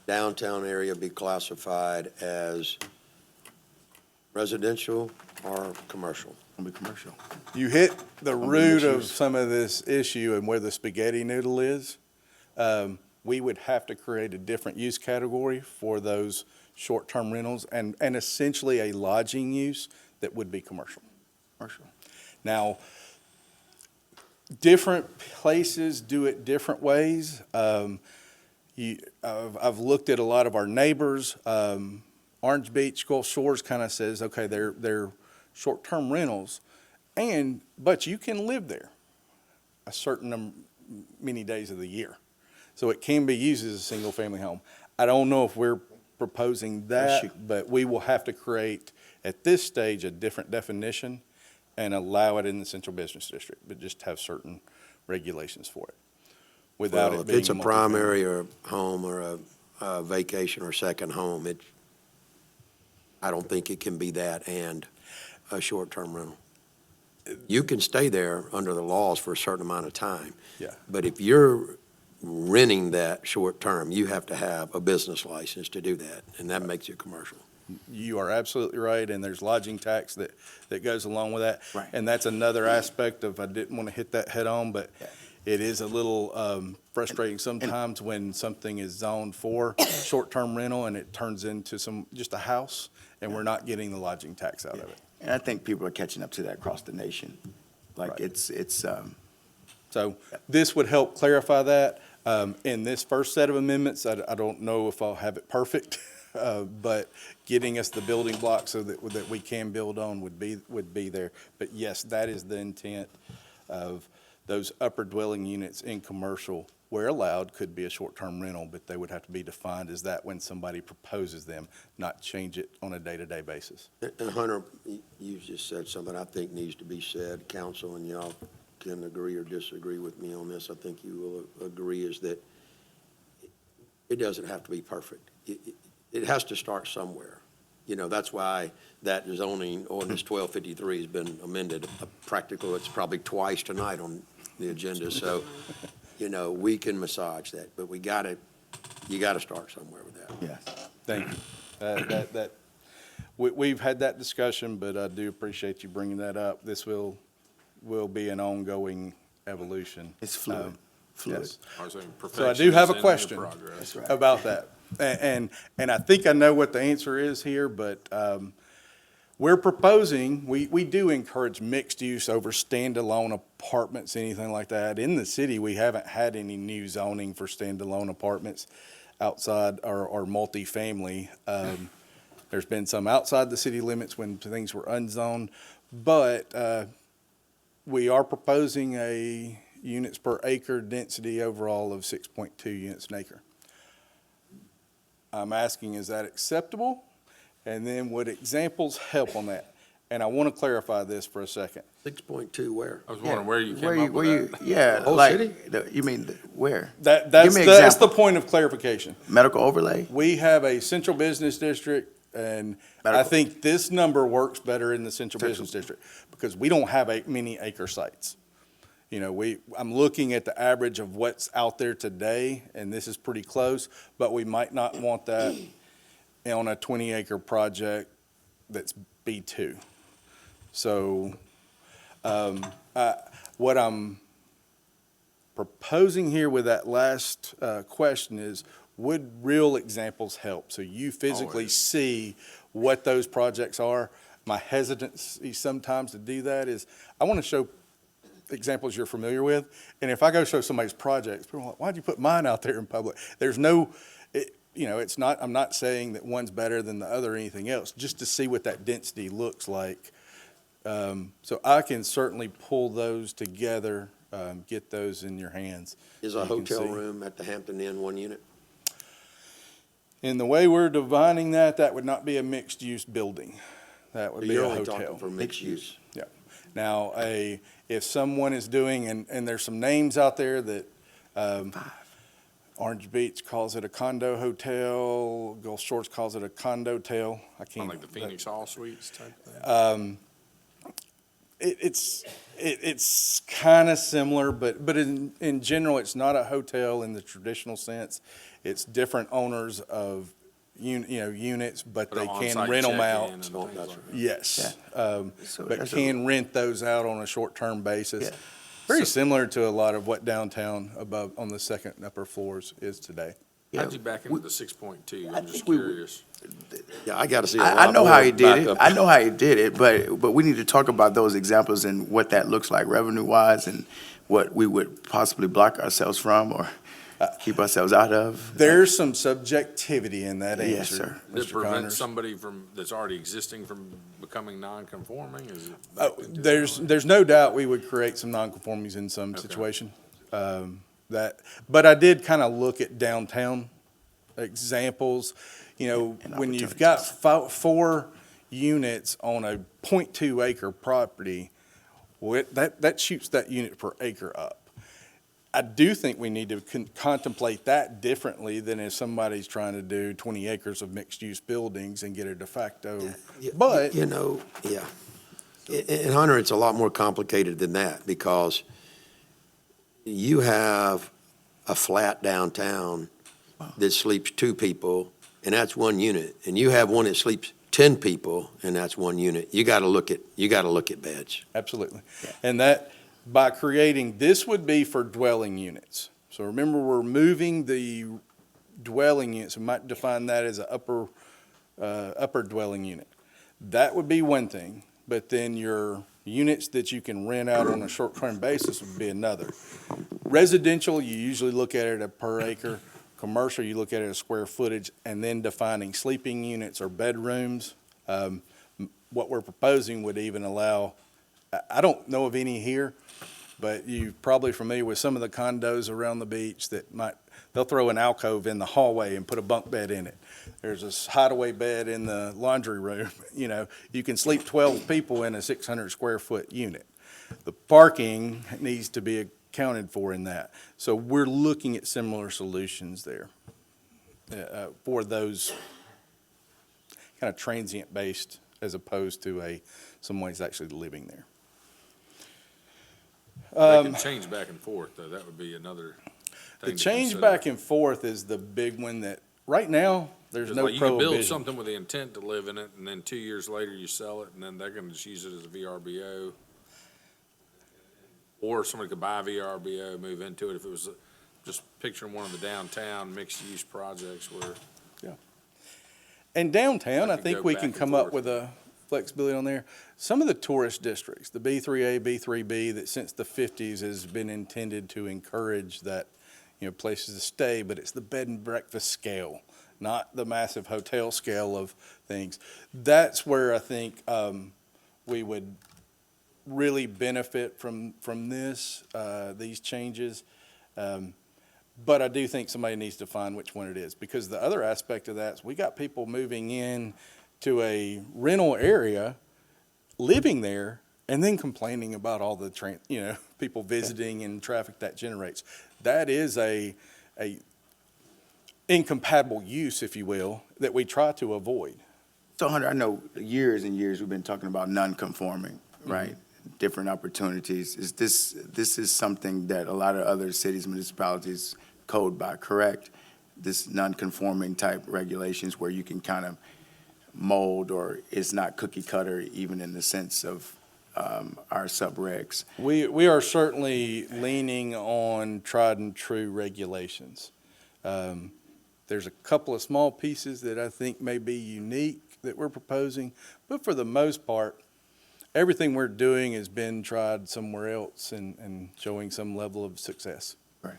downtown area be classified as residential or commercial? It'll be commercial. You hit the be root of mixed-use. some of this issue and where the spaghetti noodle is. We would have to create a different use category for those short-term rentals and essentially a lodging use that would be commercial. Commercial. Now, different places do it different ways. I've looked at a lot of our neighbors. Orange Beach, Gulf Shores kind of says, okay, they're short-term rentals, but you can live there a certain many days of the year. So it can be used as a single-family home. I don't know if we're proposing that, but we will have to create, at this stage, a different definition and allow it in the central business district, but just have certain regulations for it. Without Well, it if being it's a multifamily. primary or home or a vacation or second home, I don't think it can be that and a short-term rental. You can stay there under the laws for a certain amount of time. Yeah. But if you're renting that short-term, you have to have a business license to do that, and that makes it commercial. You are absolutely right, and there's lodging tax that goes along with that. Right. And that's another aspect of, I didn't want to hit that head on, but it is a little frustrating sometimes when something is zoned for short-term rental and it turns into just a house, and we're not getting the lodging tax out of it. And I think people are catching up to that across the nation. Like, Right. it's So this would help clarify that. In this first set of amendments, I don't know if I'll have it perfect, but getting us the building blocks so that we can build on would be there. But yes, that is the intent of those upper dwelling units in commercial, where allowed, could be a short-term rental, but they would have to be defined as that when somebody proposes them, not change it on a day-to-day basis. And Hunter, you just said something I think needs to be said, council, and y'all can agree or disagree with me on this. I think you will agree is that it doesn't have to be perfect. It has to start somewhere. You know, that's why that zoning ordinance 1253 has been amended. It's probably twice tonight on the agenda. So, you know, we can massage that, but you got to start somewhere with that. yes. Thank you. We've had that discussion, but I do appreciate you bringing that up. This will be an ongoing evolution. It's fluid. Fluid. Yes. I was saying So I do have a perfection is in question the progress. That's right. about that. And I think I know what the answer is here, but we're proposing, we do encourage mixed use over standalone apartments, anything like that. In the city, we haven't had any new zoning for standalone apartments outside or multifamily. There's been some outside the city limits when things were unzoned, but we are proposing a units per acre density overall of 6.2 units an acre. I'm asking, is that acceptable? And then would examples help on that? And I want to clarify this for a second. 6.2 where? I was wondering where you came up with that. Yeah, Whole like, city? you mean, where? That's Give me an that's the example. point of clarification. Medical overlay? We have a central business district, and I Medical. think this number works better in the central business district because we don't have many acre sites. You know, I'm looking at the average of what's out there today, and this is pretty close, but we might not want that on a 20-acre project that's B2. So what I'm proposing here with that last question is, would real examples help? So you physically Always. see what those projects are. My hesitancy sometimes to do that is I want to show examples you're familiar with. And if I go show somebody's projects, people are like, why'd you put mine out there in public? There's no, it's not, I'm not saying that one's better than the other or anything else, just to see what that density looks like. So I can certainly pull those together, get those in your hands. Is so a you can hotel see. room at the Hampton Inn 1 unit? In the way we're dividing that would not be a mixed-use building. That would be You're a only hotel. talking for mixed use. Yeah. Now, if someone is doing, and there's some names out there that, Orange Beach calls it a condo hotel. Gulf Shores calls it a condotel. I Kind can't. of like the Phoenix All Suites type thing? It's kind of similar, but in general, it's not a hotel in the traditional sense. It's different owners of units, but they can on-site rent them check-in out. and Oh, things that's like right. that. Yes, So but that's can rent those out on a short-term basis. Yeah. Very similar to a lot of what downtown above on the second and upper floors is today. How'd you back into the 6.2? I'm just think we- curious. Yeah, I got to see a I lot know more how he did back it. up. I know how he did it, but we need to talk about those examples and what that looks like revenue-wise and what we would possibly block ourselves from or keep ourselves out of. There's some subjectivity in that answer, Yes, sir. Does it Mr. prevent Connors. somebody that's already existing from becoming non-conforming? Is it? Oh, there's no doubt we would create some nonconformities in some Okay. situation. But I did kind of look at downtown examples. And When you've got opportunities. 4 units on a 0.2 acre property, that shoots that unit per acre up. I do think we need to contemplate that differently than if somebody's trying to do 20 acres of mixed-use buildings and get a de facto. But Yeah. And Hunter, it's a lot more complicated than that because you have a flat downtown that sleeps 2 people, and that's 1 unit. And you have one that sleeps 10 people, and that's 1 unit. You got to look at beds. Absolutely. And that, by creating, this would be for dwelling units. So remember, we're moving the dwelling units, we might define that as an upper dwelling unit. That would be one thing, but then your units that you can rent out on a short-term basis would be another. Residential, you usually look at it at per acre. Commercial, you look at it as square footage, and then defining sleeping units or bedrooms. What we're proposing would even allow, I don't know of any here, but you're probably familiar with some of the condos around the beach that they'll throw an alcove in the hallway and put a bunk bed in it. There's a hideaway bed in the laundry room. You can sleep 12 people in a 600 square foot unit. The parking needs to be accounted for in that. So we're looking at similar solutions there for those kind of transient based as opposed to someone's actually living there. They can change back and forth, though. That would be another The thing to change consider. back and forth is the big one that, right now, there's no Like you can build prohibition. something with the intent to live in it, and then 2 years later you sell it, and then they're gonna just use it as a VRBO. Or somebody could buy a VRBO, move into it, if it was, just picturing one of the downtown mixed-use projects where, And downtown, I I could think go we back can and come up forth. with a flexibility on there. Some of the tourist districts, the B3A, B3B, that since the 50s has been intended to encourage that, places to stay, but it's the bed and breakfast scale, not the massive hotel scale of things. That's where I think we would really benefit from these changes. But I do think somebody needs to find which one it is, because the other aspect of that is we got people moving in to a rental area, living there, and then complaining about all the people visiting and traffic that generates. That is a incompatible use, if you will, that we try to avoid. So Hunter, I know years and years we've been talking about non-conforming, right? Different opportunities. This is something that a lot of other cities, municipalities code by, correct? This non-conforming type regulations where you can kind of mold, or it's not cookie cutter even in the sense of our sub-regs. We are certainly leaning on tried and true regulations. There's a couple of small pieces that I think may be unique that we're proposing, but for the most part, everything we're doing has been tried somewhere else and showing some level of success. Right.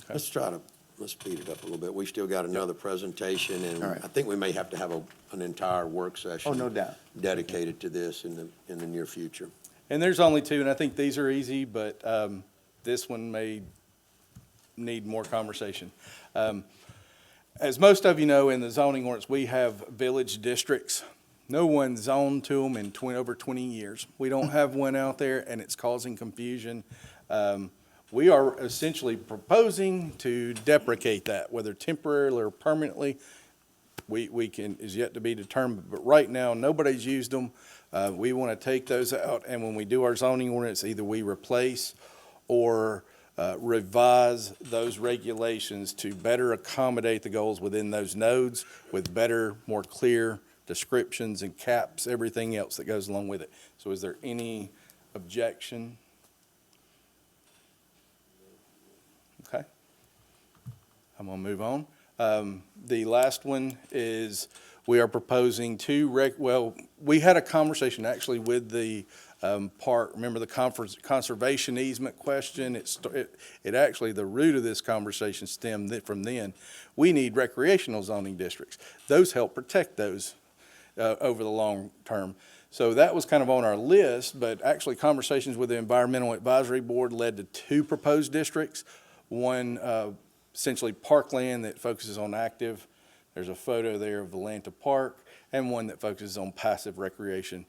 Let's speed it up a little bit. We still got another presentation, and All right. I think we may have to have an entire work session. Oh, no doubt. Dedicated to this in the near future. And there's only 2, and I think these are easy, but this one may need more conversation. As most of you know, in the zoning ordinance, we have village districts. No one's zoned to them in over 20 years. We don't have one out there, and it's causing confusion. We are essentially proposing to deprecate that, whether temporarily or permanently. We can, is yet to be determined, but right now, nobody's used them. We want to take those out, and when we do our zoning ordinance, either we replace or revise those regulations to better accommodate the goals within those nodes with better, more clear descriptions and caps, everything else that goes along with it. So is there any objection? Okay. I'm going to move on. The last one is we are proposing we had a conversation actually with the park. Remember the conservation easement question? It actually, the root of this conversation stemmed from then. We need recreational zoning districts. Those help protect those over the long term. So that was kind of on our list, but actually conversations with the Environmental Advisory Board led to 2 proposed districts. One, essentially parkland that focuses on active. There's a photo there of Atlanta Park, and one that focuses on passive recreation.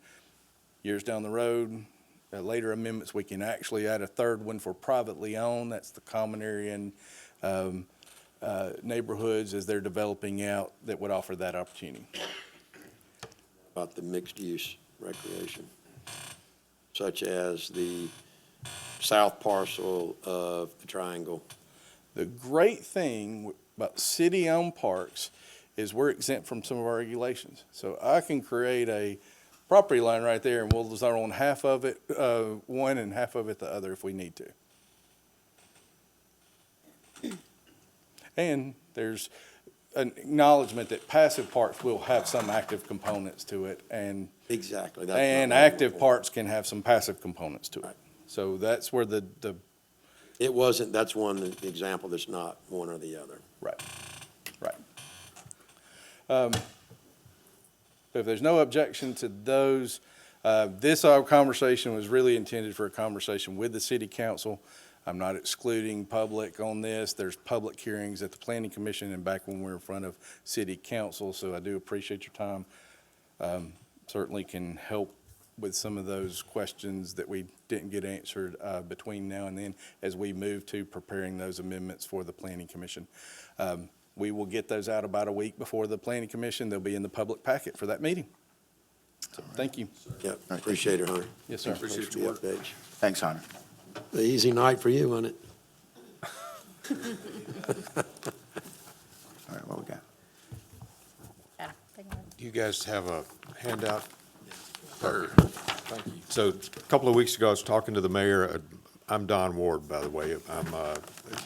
Years down the road, later amendments, we can actually add a third one for privately owned. That's the common area and neighborhoods as they're developing out that would offer that opportunity. About the mixed-use recreation, such as the south parcel of the triangle. The great thing about city-owned parks is we're exempt from some of our regulations. So I can create a property line right there, and we'll zone on half of it one and half of it the other if we need to. And there's an acknowledgement that passive parks will have some active components to it, and Exactly. and active parks can have some passive components to it. Right. So that's where the It wasn't, that's one example that's not one or the other. right. If there's no objection to those, our conversation was really intended for a conversation with the city council. I'm not excluding public on this. There's public hearings at the planning commission and back when we're in front of city council, so I do appreciate your time. Certainly can help with some of those questions that we didn't get answered between now and then as we move to preparing those amendments for the planning commission. We will get those out about a week before the planning commission. They'll be in the public packet for that meeting. So, thank you. Yep, appreciate it, Hunter. Yes, sir. Thanks for the updates. Thanks, Hunter. The easy night for you, wasn't it? All right, what we got? You guys have a handout? Thank you. So a couple of weeks ago, I was talking to the mayor. I'm Don Ward, by the way. I'm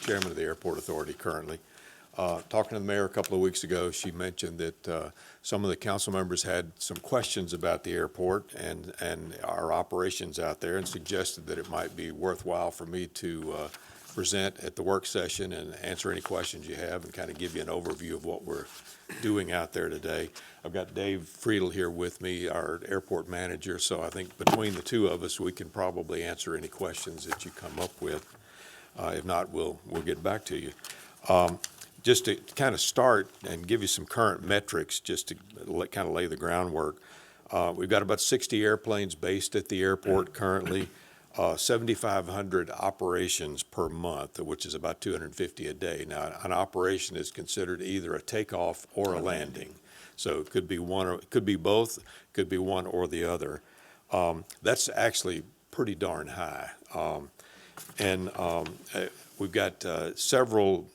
chairman of the Airport Authority currently. Talking to the mayor a couple of weeks ago, she mentioned that some of the council members had some questions about the airport and our operations out there, and suggested that it might be worthwhile for me to present at the work session and answer any questions you have and kind of give you an overview of what we're doing out there today. I've got Dave Friedel here with me, our airport manager, so I think between the two of us, we can probably answer any questions that you come up with. If not, we'll get back to you. Just to kind of start and give you some current metrics, just to kind of lay the groundwork. We've got about 60 airplanes based at the airport currently, 7,500 operations per month, which is about 250 a day. Now, an operation is considered either a takeoff or a landing. So it could be one, or it could be both, could be one or the other. That's actually pretty darn high. We've got several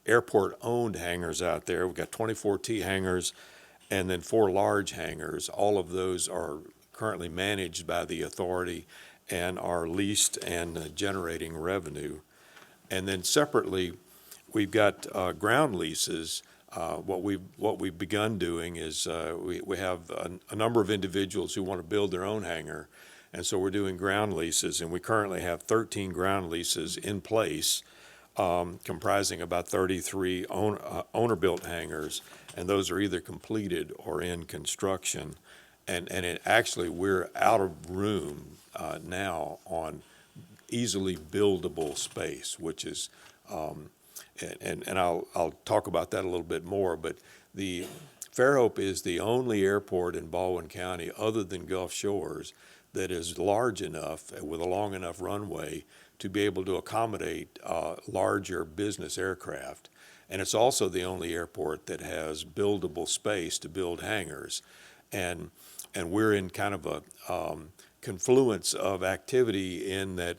airport-owned hangars out there. We've got 24 T hangars and then 4 large hangars. All of those are currently managed by the authority and are leased and generating revenue. And then separately, we've got ground leases. What we've begun doing is we have a number of individuals who want to build their own hangar, and so we're doing ground leases, and we currently have 13 ground leases in place, comprising about 33 owner-built hangars, and those are either completed or in construction. And actually, we're out of room now on easily buildable space, which is, and I'll talk about that a little bit more, but Fairhope is the only airport in Baldwin County other than Gulf Shores that is large enough with a long enough runway to be able to accommodate larger business aircraft. And it's also the only airport that has buildable space to build hangars. And we're in kind of a confluence of activity in that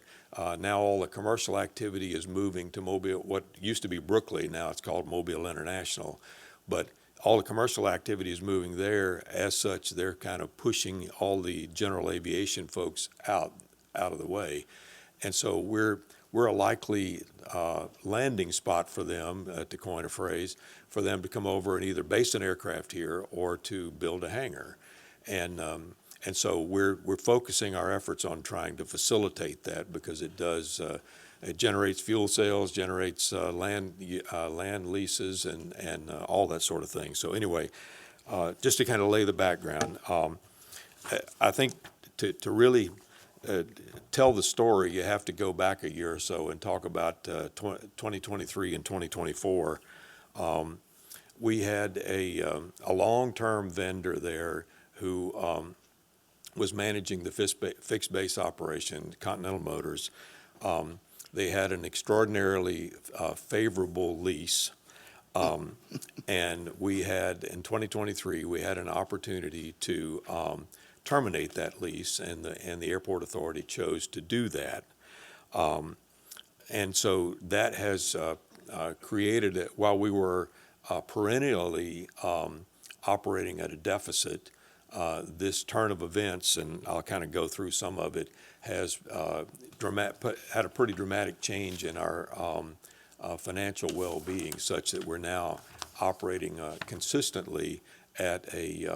now all the commercial activity is moving to Mobile, what used to be Brooklyn, now it's called Mobile International. But all the commercial activity is moving there. As such, they're kind of pushing all the general aviation folks out of the way. And so we're a likely landing spot for them, to coin a phrase, for them to come over and either base an aircraft here or to build a hangar. And so we're focusing our efforts on trying to facilitate that because it does, it generates fuel sales, generates land leases and all that sort of thing. So anyway, just to kind of lay the background, I think to really tell the story, you have to go back a year or so and talk about 2023 and 2024. We had a long-term vendor there who was managing the fixed base operation, Continental Motors. They had an extraordinarily favorable lease. And we had, in 2023, we had an opportunity to terminate that lease, and the airport authority chose to do that. And so that has created, while we were perennially operating at a deficit, this turn of events, and I'll kind of go through some of it, has had a pretty dramatic change in our financial well-being, such that we're now operating consistently at a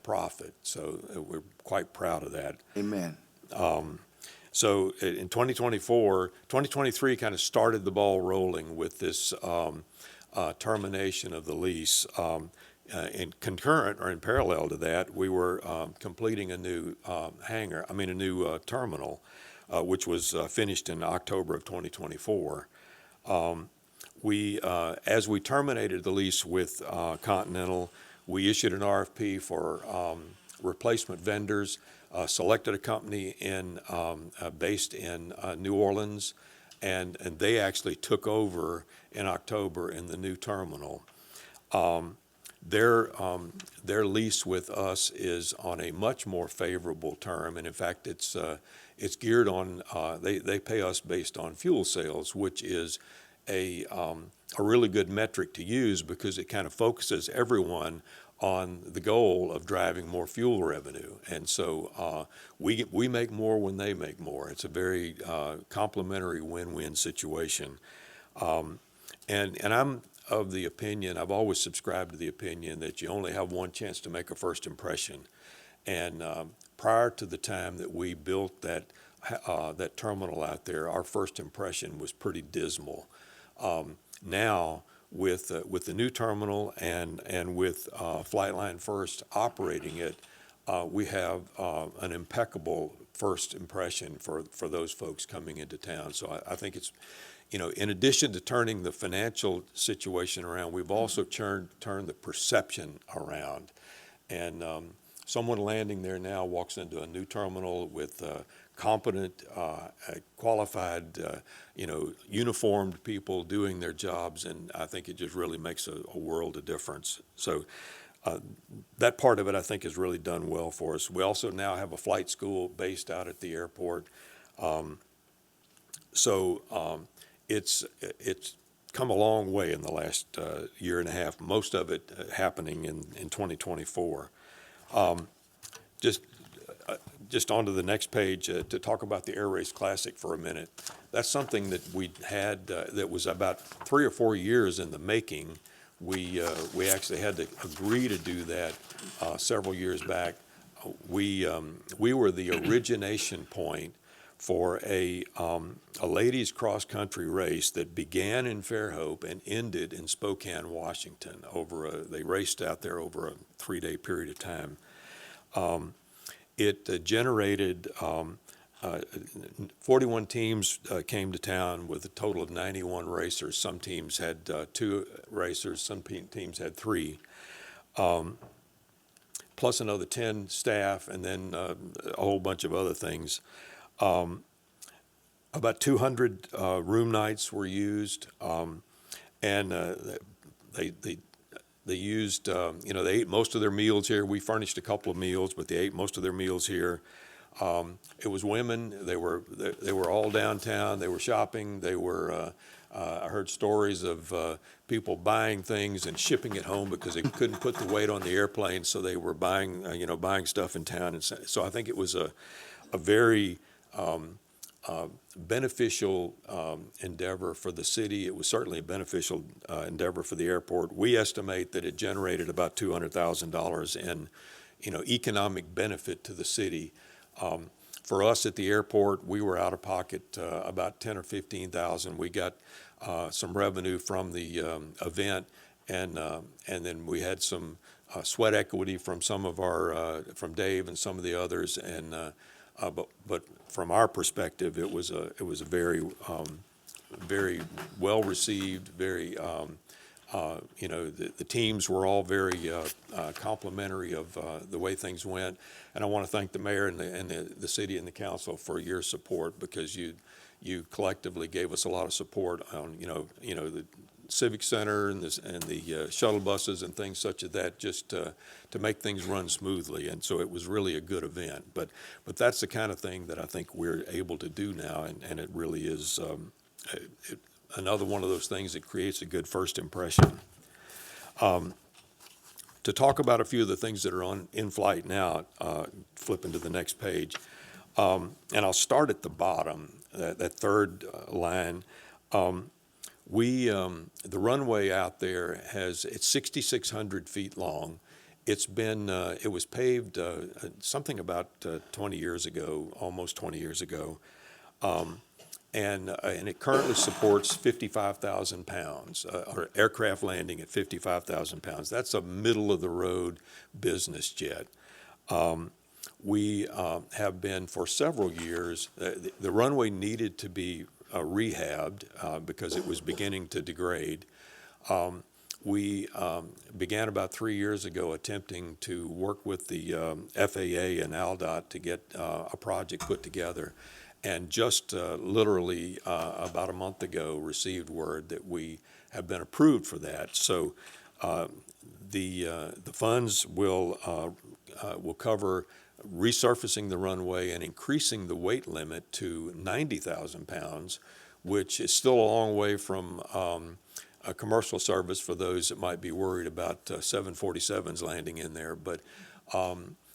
profit. So we're quite proud of that. Amen. So in 2023 kind of started the ball rolling with this termination of the lease. In concurrent or in parallel to that, we were completing a new terminal, which was finished in October of 2024. As we terminated the lease with Continental, we issued an RFP for replacement vendors, selected a company based in New Orleans, and they actually took over in October in the new terminal. Their lease with us is on a much more favorable term, and in fact, it's geared on. They pay us based on fuel sales, which is a really good metric to use because it kind of focuses everyone on the goal of driving more fuel revenue, and so we make more when they make more. It's a very complementary win-win situation, and I'm of the opinion, I've always subscribed to the opinion that you only have one chance to make a first impression. And prior to the time that we built that terminal out there, our first impression was pretty dismal. Now, with the new terminal and with Flightline First operating it, we have an impeccable first impression for those folks coming into town. So I think it's, in addition to turning the financial situation around, we've also turned the perception around. And someone landing there now walks into a new terminal with competent, qualified, uniformed people doing their jobs, and I think it just really makes a world of difference. So that part of it, I think, has really done well for us. We also now have a flight school based out at the airport. It's come a long way in the last year and a half, most of it happening in 2024. Just on to the next page to talk about the Air Race Classic for a minute. That's something that we had that was about 3 or 4 years in the making. We actually had to agree to do that several years back. We were the origination point for a ladies cross-country race that began in Fairhope and ended in Spokane, Washington. They raced out there over a 3-day period of time. It generated 41 teams came to town with a total of 91 racers. Some teams had 2 racers, some teams had 3. plus another 10 staff, and then a whole bunch of other things. About 200 room nights were used, and they used, they ate most of their meals here. We furnished a couple of meals, but they ate most of their meals here. It was women. They were all downtown. They were shopping. They were. I heard stories of people buying things and shipping it home because they couldn't put the weight on the airplane, so they were buying buying stuff in town. And so I think it was a very beneficial endeavor for the city. It was certainly a beneficial endeavor for the airport. We estimate that it generated about $200,000 in economic benefit to the city. For us at the airport, we were out of pocket about 10 or 15,000. We got some revenue from the event, and then we had some sweat equity from some of our from Dave and some of the others. And but from our perspective, it was a very very well received. Very the teams were all very complimentary of the way things went, and I want to thank the mayor and the city and the council for your support, because you collectively gave us a lot of support on the civic center and the shuttle buses and things such as that, just to make things run smoothly. And so it was really a good event. But that's the kind of thing that I think we're able to do now, and it really is another one of those things that creates a good first impression. To talk about a few of the things that are in flight now, flipping to the next page, and I'll start at the bottom, that third line. The runway out there it's 6,600 feet long. It was paved something about 20 years ago, almost 20 years ago. And it currently supports 55,000 pounds, or aircraft landing at 55,000 pounds. That's a middle-of-the-road business jet. We have been for several years. The runway needed to be rehabbed because it was beginning to degrade. We began about 3 years ago attempting to work with the FAA and ALDOT to get a project put together. And just literally about a month ago, received word that we have been approved for that. So the funds will cover resurfacing the runway and increasing the weight limit to 90,000 pounds, which is still a long way from a commercial service for those that might be worried about 747s landing in there. But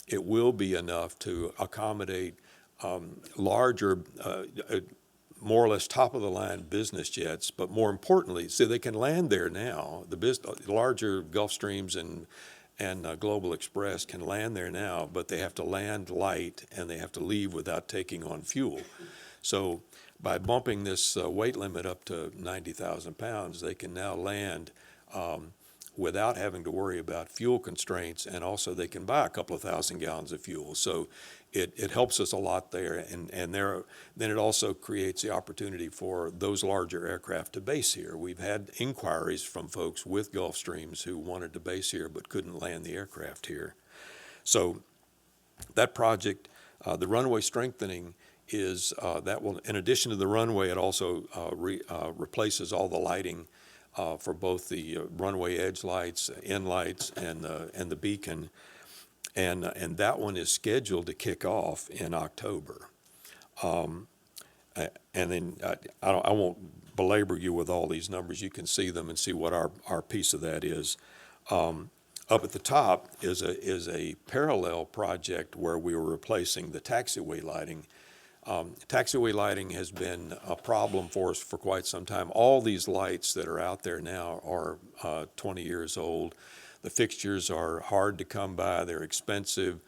it will be enough to accommodate larger, more or less top-of-the-line business jets, but more importantly, so they can land there now. The larger Gulfstreams and Global Express can land there now, but they have to land light and they have to leave without taking on fuel. So by bumping this weight limit up to 90,000 pounds, they can now land without having to worry about fuel constraints, and also they can buy a couple of thousand gallons of fuel. So it helps us a lot there, and then it also creates the opportunity for those larger aircraft to base here. We've had inquiries from folks with Gulfstreams who wanted to base here but couldn't land the aircraft here. So that project, the runway strengthening, is that will, in addition to the runway, it also replaces all the lighting for both the runway edge lights, end lights, and the beacon. And that one is scheduled to kick off in October. And then I won't belabor you with all these numbers. You can see them and see what our piece of that is. Up at the top is a parallel project where we were replacing the taxiway lighting. Taxiway lighting has been a problem for us for quite some time. All these lights that are out there now are 20 years old. The fixtures are hard to come by. They're expensive.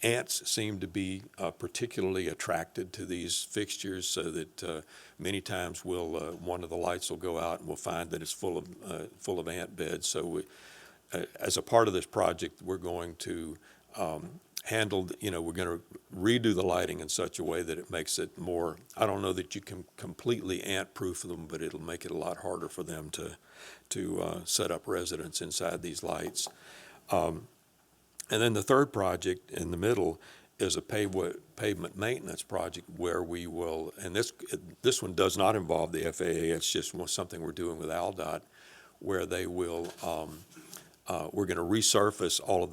Ants seem to be particularly attracted to these fixtures, so that many times one of the lights will go out and we'll find that it's full of ant beds. So as a part of this project, we're going to handled, we're going to redo the lighting in such a way that it makes it more, I don't know that you can completely ant-proof them, but it'll make it a lot harder for them to set up residents inside these lights. And then the third project in the middle is a pavement maintenance project where we will, and this one does not involve the FAA, it's just something we're doing with AlDOT, where they will, we're going to resurface all of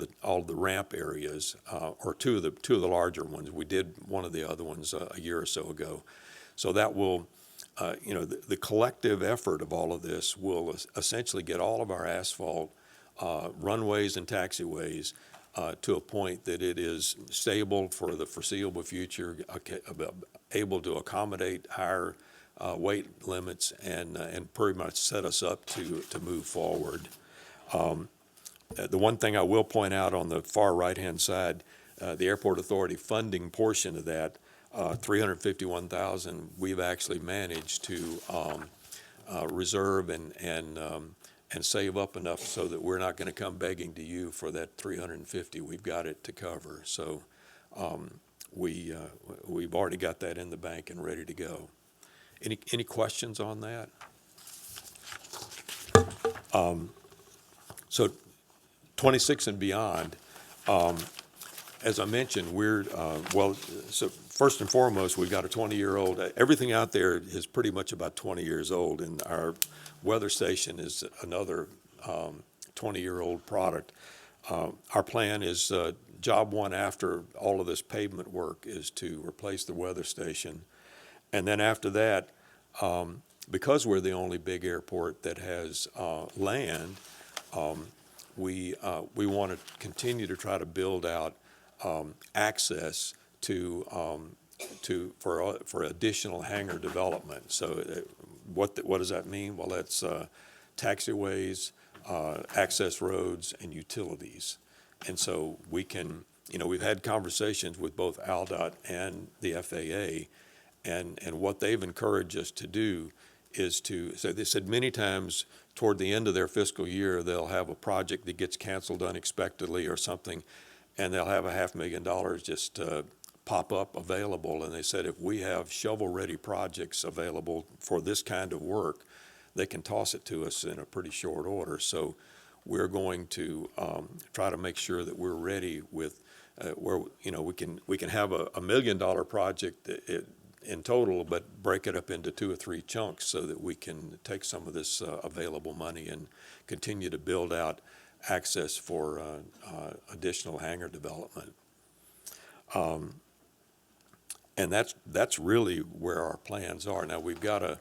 the ramp areas, or two of the larger ones. We did one of the other ones a year or so ago. So that will, the collective effort of all of this will essentially get all of our asphalt, runways and taxiways to a point that it is stable for the foreseeable future, able to accommodate higher weight limits, and pretty much set us up to move forward. The one thing I will point out on the far right-hand side, the Airport Authority funding portion of that, $351,000, we've actually managed to reserve and save up enough so that we're not going to come begging to you for that 350. We've got it to cover. So we've already got that in the bank and ready to go. Any questions on that? So 26 and beyond, as I mentioned, so first and foremost, we've got a 20-year-old. Everything out there is pretty much about 20 years old, and our weather station is another 20-year-old product. Our plan is, job one after all of this pavement work is to replace the weather station. And then after that, because we're the only big airport that has land, we want to continue to try to build out access for additional hangar development. So what does that mean? Well, that's taxiways, access roads, and utilities. And so we can, we've had conversations with both AlDOT and the FAA, and what they've encouraged us to do is so they said many times toward the end of their fiscal year, they'll have a project that gets canceled unexpectedly or something, and they'll have $500,000 just pop up available. And they said if we have shovel-ready projects available for this kind of work, they can toss it to us in a pretty short order. So we're going to try to make sure that we're ready with where we can have a $1 million project in total, but break it up into 2 or 3 chunks so that we can take some of this available money and continue to build out access for additional hangar development. And that's really where our plans are. Now, we've got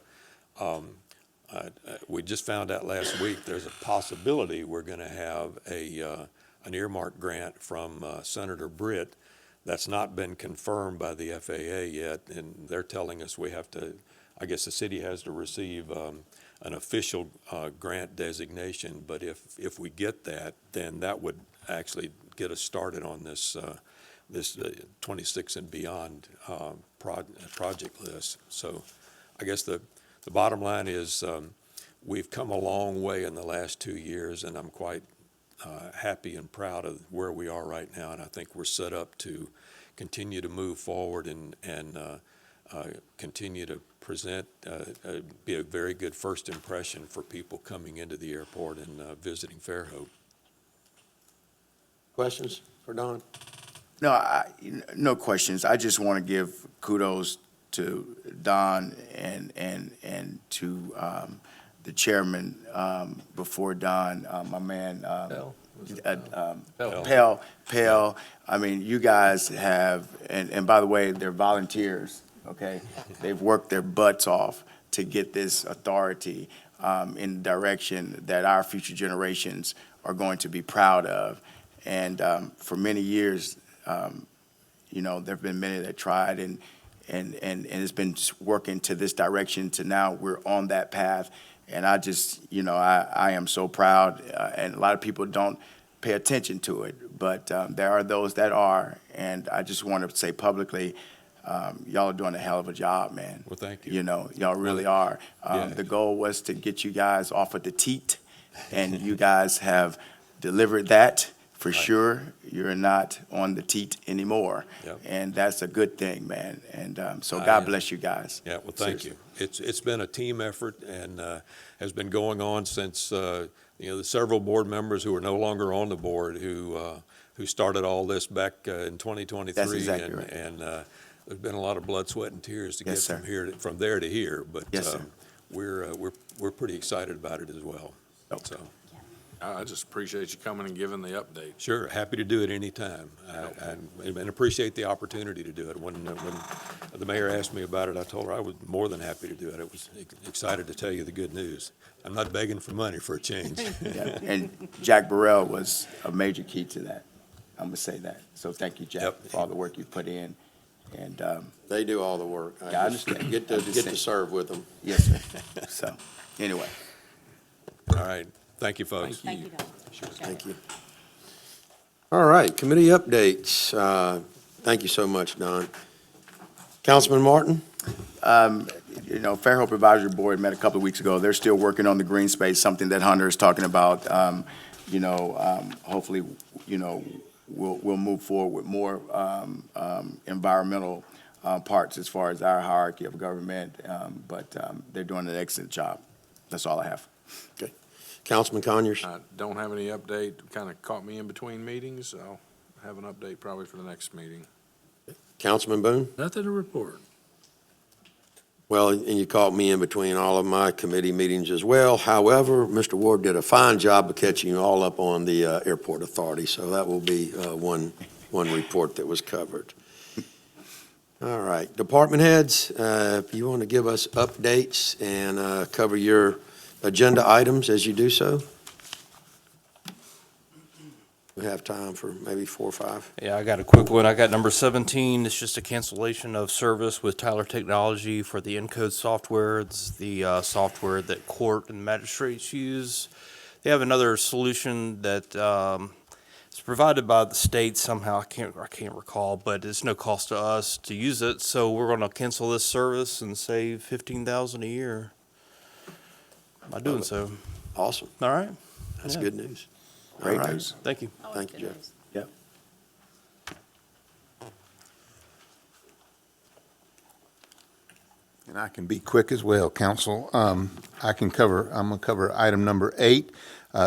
we just found out last week there's a possibility we're going to have an earmark grant from Senator Britt. That's not been confirmed by the FAA yet, and they're telling us we have to, I guess the city has to receive an official grant designation, but if we get that, then that would actually get us started on this 26 and beyond project list. So I guess the bottom line is we've come a long way in the last 2 years, and I'm quite happy and proud of where we are right now, and I think we're set up to continue to move forward and continue to present, be a very good first impression for people coming into the airport and visiting Fairhope. Questions for Don? No, no questions. I just want to give kudos to Don and to the chairman before Don, my man, Pell. I mean, you guys have, and by the way, they're volunteers, okay? They've worked their butts off to get this authority in the direction that our future generations are going to be proud of. And for many years, there have been many that tried, and it's been working to this direction to now we're on that path. And I just, I am so proud, and a lot of people don't pay attention to it, but there are those that are, and I just want to say publicly, y'all are doing a hell of a job, man. Well, thank you. Y'all really are. Yeah. The goal was to get you guys off of the teat, and you guys have delivered that for sure, you're not on the teat anymore. Yep. And that's a good thing, man. And so I God am. bless you guys. Yeah, well, thank you. It's been a team effort and has been going on since, the several board members who are no longer on the board who started all this back in 2023. That's exactly right. And there's been a lot of blood, sweat, and tears to get Yes, sir. from there to here. But Yes, sir. we're pretty excited about it as well. Nope. So, I just appreciate you coming and giving the update. sure, happy to do it anytime. And appreciate the opportunity to do it. When the mayor asked me about it, I told her I was more than happy to do it. I was excited to tell you the good news. I'm not begging for money for a change. Yeah. And Jack Burrell was a major key to that. I'm going to say that. So thank you, Jack, Yep. for all the work you put in. And, They do all the work. Yeah, I just understand. Get I'm just to saying. serve with them. yes, sir. So, anyway. All right, thank you, folks. Thank you, Don. Thank you. All right, committee updates. Thank you so much, Don. Councilman Martin? Fairhope Advisory Board met a couple of weeks ago. They're still working on the green space, something that Hunter is talking about. Hopefully, we'll move forward with more environmental parts as far as our hierarchy of government. But they're doing an excellent job. That's all I have. Okay. Councilman Conyers? I don't have any update. Kind of caught me in between meetings. I'll have an update probably for the next meeting. Councilman Boone? Nothing to report. Well, and you caught me in between all of my committee meetings as well. However, Mr. Ward did a fine job of catching you all up on the airport authority, so that will be one report that was covered. All right, department heads, if you want to give us updates and cover your agenda items as you do so. We have time for maybe 4 or 5. Yeah, I got a quick one. I got number 17. It's just a cancellation of service with Tyler Technology for the Encode software. It's the software that court and magistrates use. They have another solution that is provided by the state somehow. I can't recall, but it's no cost to us to use it. So we're going to cancel this service and save $15,000 a year by doing so. Awesome. All right. That's Yeah. good news. Great All right. news. Thank you. Thank you, Jeff. Yep. And I can be quick as well, council. I'm going to cover item number 8.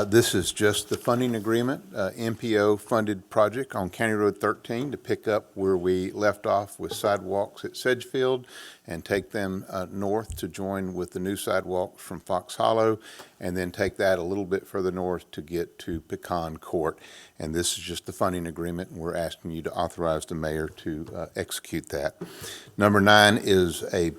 This is just the funding agreement, MPO-funded project on County Road 13 to pick up where we left off with sidewalks at Sedgefield and take them north to join with the new sidewalks from Fox Hollow, and then take that a little bit further north to get to Pecan Court. And this is just the funding agreement, and we're asking you to authorize the mayor to execute that. Number 9 is a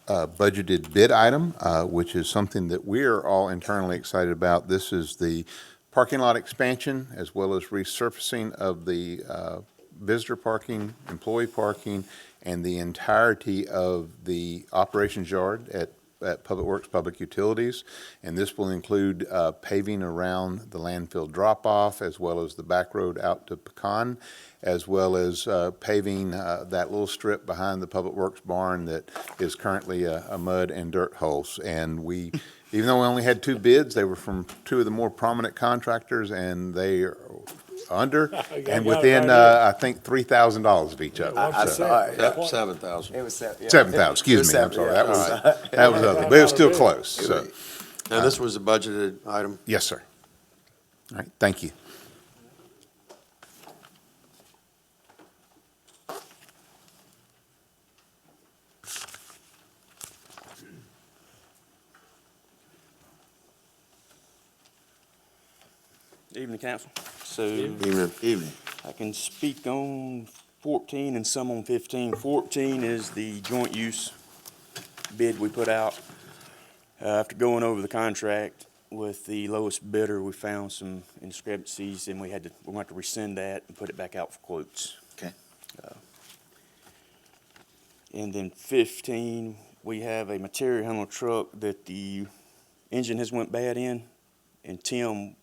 budgeted bid item, which is something that we're all internally excited about. This is the parking lot expansion as well as resurfacing of the visitor parking, employee parking, and the entirety of the operations yard at Public Works Public Utilities. And this will include paving around the landfill drop-off as well as the back road out to Pecan, as well as paving that little strip behind the Public Works barn that is currently a mud and dirt hole. And we, even though we only had 2 bids, they were from 2 of the more prominent contractors, and they are under and within, I think, $3,000 of each other. I saw it. Yep, 7,000. It was 7,000. 7,000, excuse me, I'm sorry, that was other, but it was still close, so, Now, this was a budgeted item. yes, sir. All right, thank you. Evening, council. So Evening. I can speak on 14 and some on 15. 14 is the joint use bid we put out. After going over the contract with the lowest bidder, we found some discrepancies, and we're going to have to rescind that and put it back out for quotes. Okay. And then 15, we have a material handler truck that the engine has went bad in, and Tim,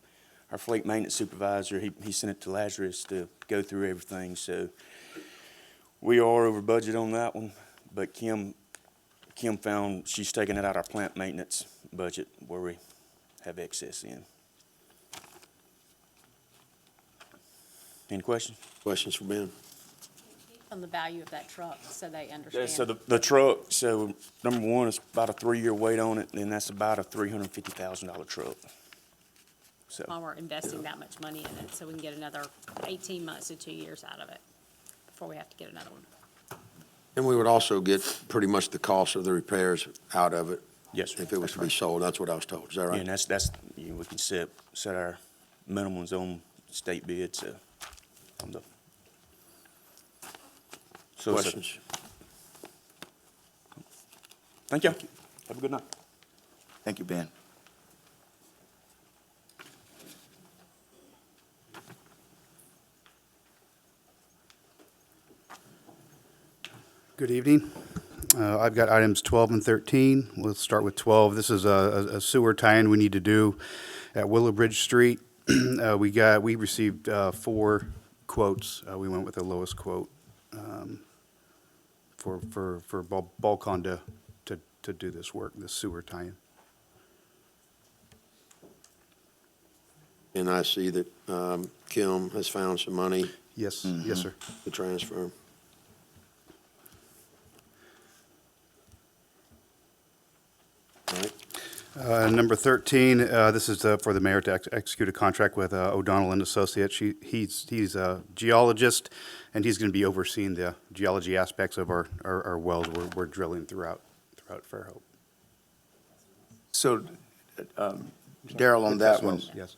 our fleet maintenance supervisor, he sent it to Lazarus to go through everything. So we are over budget on that one, but Kim found she's taking it out our plant maintenance budget where we have excess in. Any questions? Questions for Ben? On the value of that truck, so they Yeah, understand. so the truck, so number one, it's about a 3-year wait on it, and that's about a $350,000 truck. So, While we're investing that much money in it, so we can get another 18 months to 2 years out of it before we have to get another one. And we would also get pretty much the cost of the repairs out of it yes, sir. if it was to be sold. That's what I was told. Is that Yeah, right? and that's, you know, we can set our minimums on state bids, on the. So, Questions? Thank you. Have a good night. Thank you, Ben. Good evening. I've got items 12 and 13. We'll start with 12. This is a sewer tie-in we need to do at Willowbridge Street. We received 4 quotes. We went with the lowest quote for Balcon to do this work, this sewer tie-in. And I see that Kim has found some money Yes, yes, sir. to transfer. All right. Number 13, this is for the mayor to execute a contract with O'Donnell and Associates. He's a geologist, and he's going to be overseeing the geology aspects of our wells we're drilling throughout Fairhope. So, Daryl, on that one, Yes.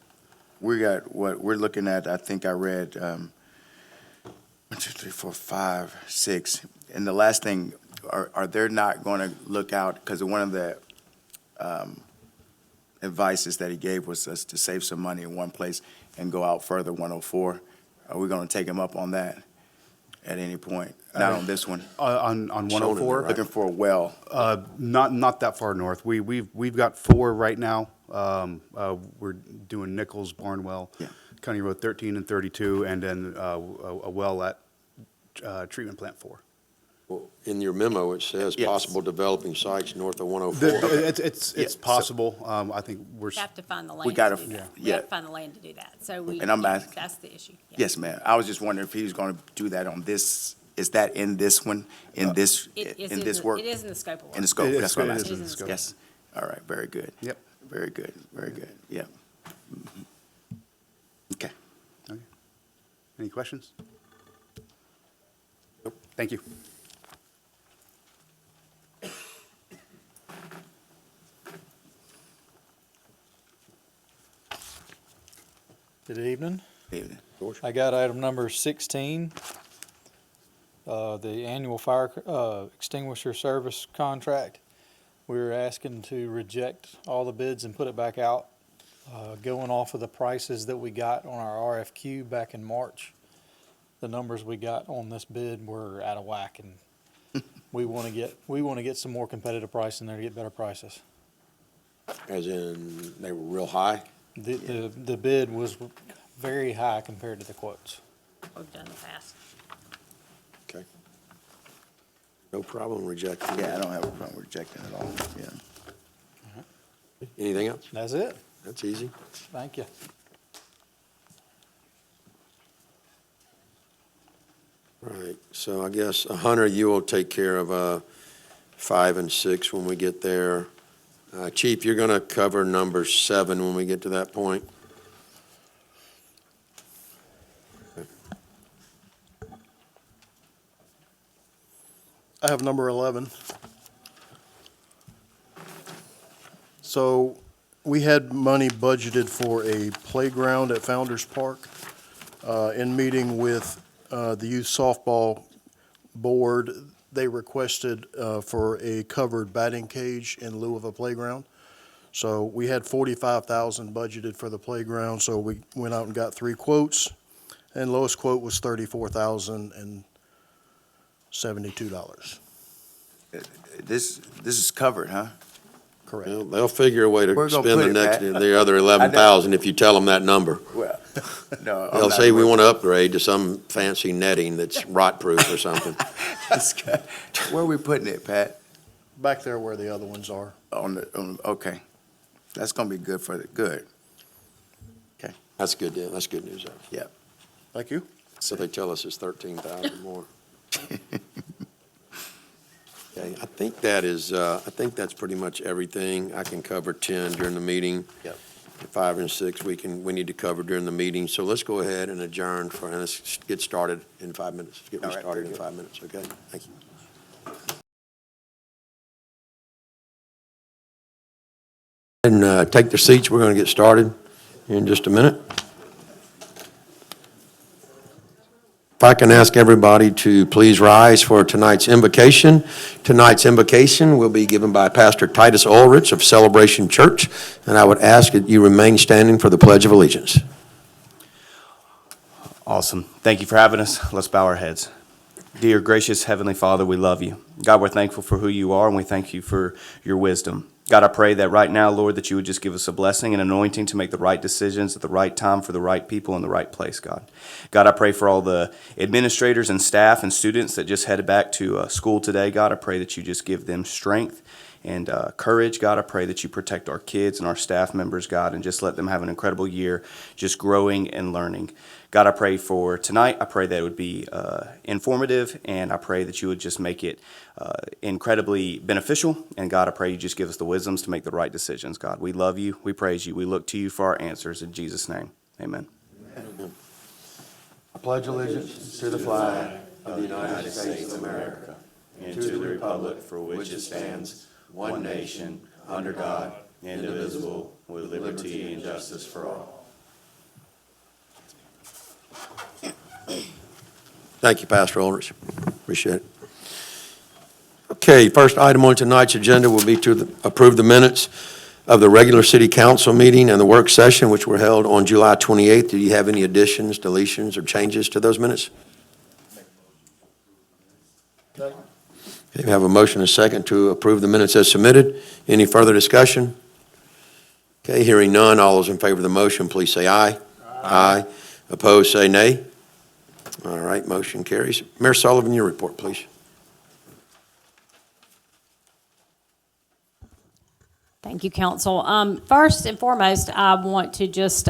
we got what we're looking at, I think I read, 1, 2, 3, 4, 5, 6. And the last thing, are they not going to look out, because one of the advices that he gave was us to save some money in one place and go out further, 104. Are we going to take him up on that at any point? Not on this one. On 104? Looking for a well. Not that far north. We've got 4 right now. We're doing Nichols, Barnwell, Yeah. County Road 13 and 32, and then a well at Treatment Plant 4. Well, in your memo, it says Yes. possible developing sites north of 104. It's Yeah, so- possible. I think we're, We have to find the We land gotta- to do that. We yeah. have to find the land to do that, so we, And I'm asking- that's the issue. Yeah. Yes, ma'am. I was just wondering if he was going to do that on this, is that in this one, in this, It is in this work? It is in the scope of work. In the scope, It is- that's what I'm it is asking. in the scope. Yes. All right, very good. Yep. Very good, very good, yeah. Mhm. Okay. any questions? Thank you. Good evening. Evening. I got item number 16, the annual fire extinguisher service contract. We're asking to reject all the bids and put it back out, going off of the prices that we got on our RFQ back in March. The numbers we got on this bid were out of whack, and we want to get some more competitive pricing there to get better prices. As in, they were real high? The bid was very high compared to the quotes. We've done in the past. Okay. No problem rejecting. Yeah, I don't have a problem rejecting it all, yeah. Anything else? That's it. That's easy. Thank you. Right, so I guess, Hunter, you will take care of 5 and 6 when we get there. Chief, you're going to cover number 7 when we get to that point? I have number 11. So we had money budgeted for a playground at Founder's Park. In meeting with the youth softball board, they requested for a covered batting cage in lieu of a playground. So we had $45,000 budgeted for the playground, so we went out and got 3 quotes, and lowest quote was $34,072. This is covered, huh? Correct. Well, they'll figure a way to We're gonna spend put the it next, back. the other 11,000 if you tell them that number. Well, no. I'm They'll not say we worried. want to upgrade to some fancy netting that's rot-proof or something. That's good. Where are we putting it, Pat? Back there where the other ones are. Okay. That's gonna be good for the, good. That's good, yeah, that's good news, though. Yeah. Thank you. So they tell us it's 13,000 more. Okay, I think that's pretty much everything. I can cover 10 during the meeting. Yep. 5 and 6, we need to cover during the meeting. So let's go ahead and adjourn and let's get started in 5 minutes. Get All right, started in very good. 5 minutes, okay? Thank you. And take their seats. We're going to get started in just a minute. If I can ask everybody to please rise for tonight's invocation. Tonight's invocation will be given by Pastor Titus Ulrich of Celebration Church, and I would ask that you remain standing for the Pledge of Allegiance. Awesome. Thank you for having us. Let's bow our heads. Dear gracious Heavenly Father, we love you. God, we're thankful for who you are, and we thank you for your wisdom. God, I pray that right now, Lord, that you would just give us a blessing and anointing to make the right decisions at the right time for the right people in the right place, God. God, I pray for all the administrators and staff and students that just headed back to school today. God, I pray that you just give them strength and courage. God, I pray that you protect our kids and our staff members, God, and just let them have an incredible year just growing and learning. God, I pray for tonight. I pray that it would be informative, and I pray that you would just make it incredibly beneficial. And God, I pray you just give us the wisdoms to make the right decisions, God. We love you. We praise you. We look to you for our answers. In Jesus' name, amen. I pledge allegiance to the flag of the United States of America And to the republic for which it stands, one nation, under God, indivisible, with liberty and justice for all. Thank you, Pastor Ulrich. Appreciate it. Okay, first item on tonight's agenda will be to approve the minutes of the regular city council meeting and the work session, which were held on July 28th. Do you have any additions, deletions, or changes to those minutes? Okay, we have a motion and a second to approve the minutes as submitted. Any further discussion? Okay, hearing none, all those in favor of the motion, please say aye. Aye. Opposed, say nay. All right, motion carries. Mayor Sullivan, your report, please. Thank you, Council. First and foremost, I want to just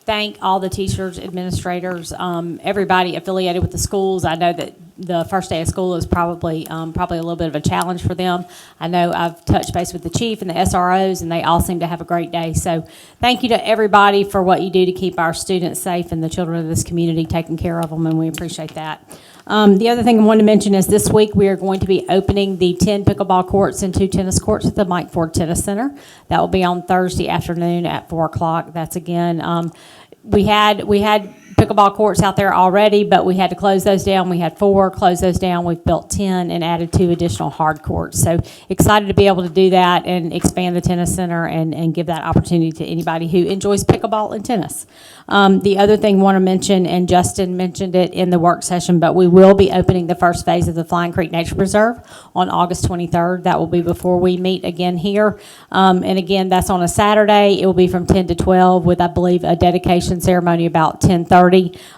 thank all the teachers, administrators, everybody affiliated with the schools. I know that the first day of school is probably a little bit of a challenge for them. I know I've touched base with the chief and the SROs, and they all seem to have a great day. So thank you to everybody for what you do to keep our students safe and the children of this community, taking care of them, and we appreciate that. The other thing I wanted to mention is this week we are going to be opening the 10 pickleball courts and 2 tennis courts at the Mike Ford Tennis Center. That will be on Thursday afternoon at 4 o'clock. That's again, we had pickleball courts out there already, but we had to close those down. We had 4, close those down. We've built 10 and added 2 additional hard courts. So excited to be able to do that and expand the tennis center and give that opportunity to anybody who enjoys pickleball and tennis. The other thing I want to mention, and Justin mentioned it in the work session, but we will be opening the first phase of the Flying Creek Nature Preserve on August 23rd. That will be before we meet again here. And again, that's on a Saturday. It will be from 10 to 12 with, I believe, a dedication ceremony about 10:30.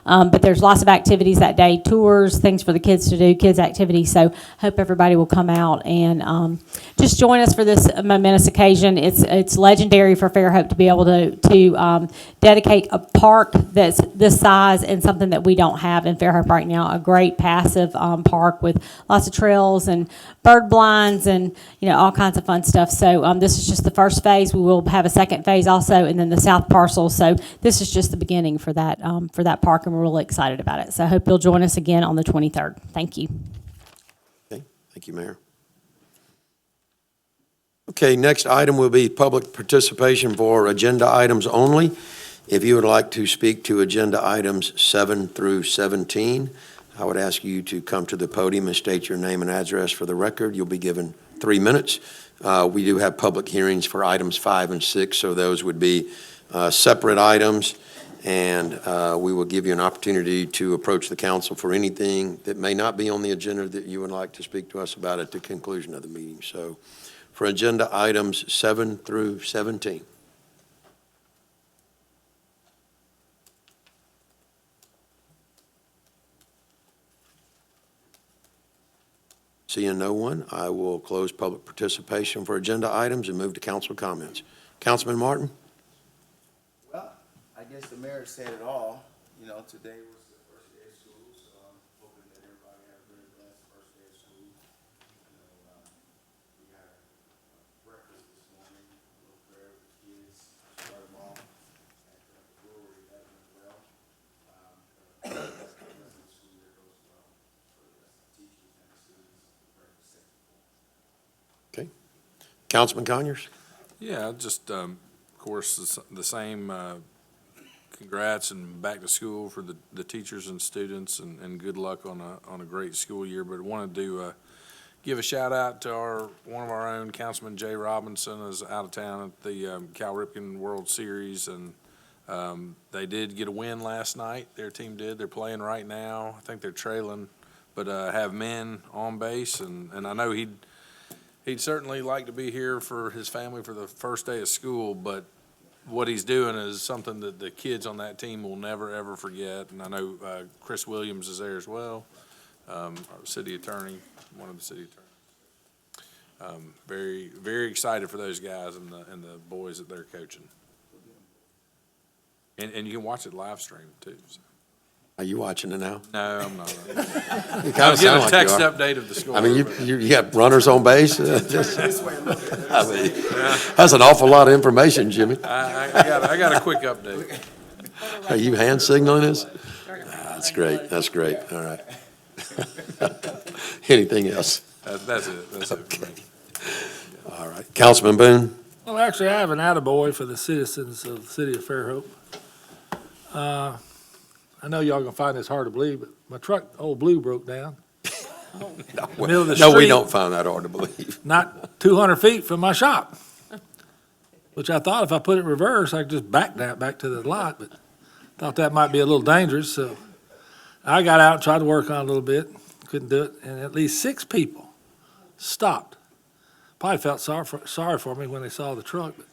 But there's lots of activities that day, tours, things for the kids to do, kids activities. So hope everybody will come out and just join us for this momentous occasion. It's legendary for Fairhope to be able to dedicate a park that's this size and something that we don't have in Fairhope right now. A great passive park with lots of trails and bird blinds and all kinds of fun stuff. So this is just the first phase. We will have a second phase also, and then the south parcel. So this is just the beginning for that park, and we're really excited about it. So I hope you'll join us again on the 23rd. Thank you. Okay, thank you, Mayor. Okay, next item will be public participation for agenda items only. If you would like to speak to agenda items 7 through 17, I would ask you to come to the podium and state your name and address for the record. You'll be given 3 minutes. We do have public hearings for items 5 and 6, so those would be separate items, and we will give you an opportunity to approach the council for anything that may not be on the agenda that you would like to speak to us about at the conclusion of the meeting. So for agenda items 7 through 17. Seeing no one, I will close public participation for agenda items and move to council comments. Councilman Martin? Well, I guess the mayor said it all. Today was the first day of Councilman Conyers? Yeah, just, of course, the same, congrats and back to school for the teachers and students, and good luck on a great school year. But wanted to give a shout out to one of our own, Councilman Jay Robinson, is out of town at the Cal Ripken World Series, and they did get a win last night. Their team did. They're playing right now. I think they're trailing, but have men on base, and I know he'd certainly like to be here for his family for the first day of school, but what he's doing is something that the kids on that team will never, ever forget. And I know Chris Williams is there as well, our city attorney, one of the city attorneys. Very, very excited for those guys and the boys that they're coaching. And you can watch it live stream too. So. Are you watching it now? No, I'm not. You I'll kinda get sound a like text you are. update of the score. I mean, you got runners on base? I mean, that's an awful lot of information, Jimmy. I got a quick update. Are you hand signaling us? That's great, that's great, all right. Anything else? That's it for me. All right. Councilman Boone? Well, actually, I have an attaboy for the citizens of the city of Fairhope. I know y'all gonna find this hard to believe, but my truck, Old Blue, broke down. Middle of the No, we street. don't find that hard to believe. Not 200 feet from my shop, which I thought if I put it in reverse, I could just back to the lot, but thought that might be a little dangerous, so I got out and tried to work on it a little bit, couldn't do it, and at least 6 people stopped. Probably felt sorry for me when they saw the truck, but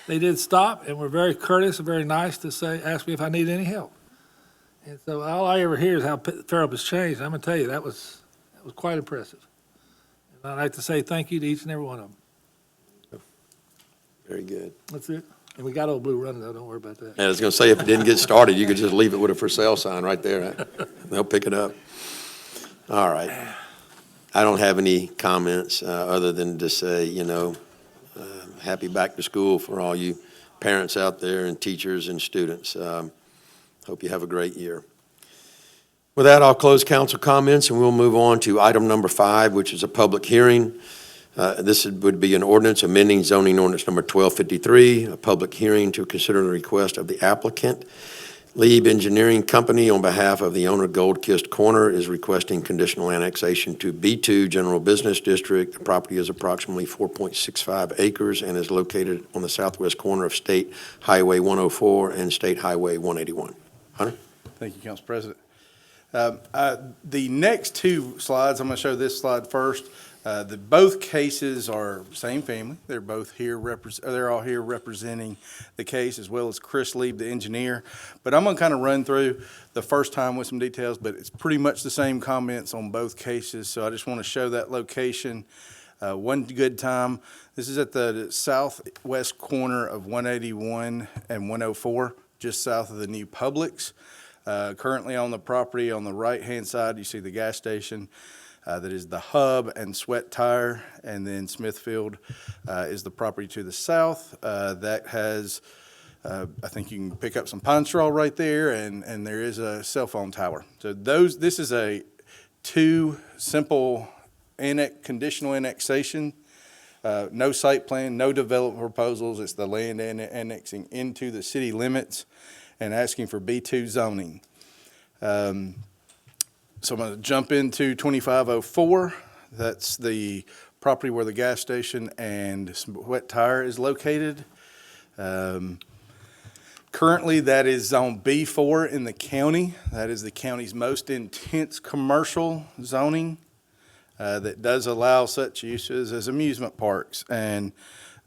they did stop and were very courteous and very nice to ask me if I needed any help. And so all I ever hear is how Fairhope has changed. I'm gonna tell you, that was quite impressive. And I'd like to say thank you to each and every one of them. Very good. That's it. And we got Old Blue running though, don't worry about that. And I was gonna say, if it didn't get started, you could just leave it with a for sale sign right there. They'll pick it up. All right. I don't have any comments, other than to say, happy back to school for all you parents out there and teachers and students. Hope you have a great year. With that, I'll close council comments and we'll move on to item number 5, which is a public hearing. This would be an ordinance amending zoning ordinance number 1253, a public hearing to consider the request of the applicant. Lieb Engineering Company, on behalf of the owner Gold Kist Corner, is requesting conditional annexation to B2 General Business District. The property is approximately 4.65 acres and is located on the southwest corner of State Highway 104 and State Highway 181. Hunter? Thank you, Council President. The next 2 slides, I'm going to show this slide first. Both cases are same family. They're both here. They're all here representing the case, as well as Chris Lieb, the engineer. But I'm going to kind of run through the first time with some details, but it's pretty much the same comments on both cases. So I just want to show that location one good time. This is at the southwest corner of 181 and 104, just south of the new Publix. Currently on the property on the right-hand side, you see the gas station. That is the Hub and Sweat Tire, and then Smithfield is the property to the south. That has, I think you can pick up some pine straw right there, and there is a cell phone tower. So this is a 2 simple conditional annexation. No site plan, no development proposals. It's the land annexing into the city limits and asking for B2 zoning. So I'm going to jump into 2504. That's the property where the gas station and Sweat Tire is located. Currently, that is zone B4 in the county. That is the county's most intense commercial zoning that does allow such uses as amusement parks and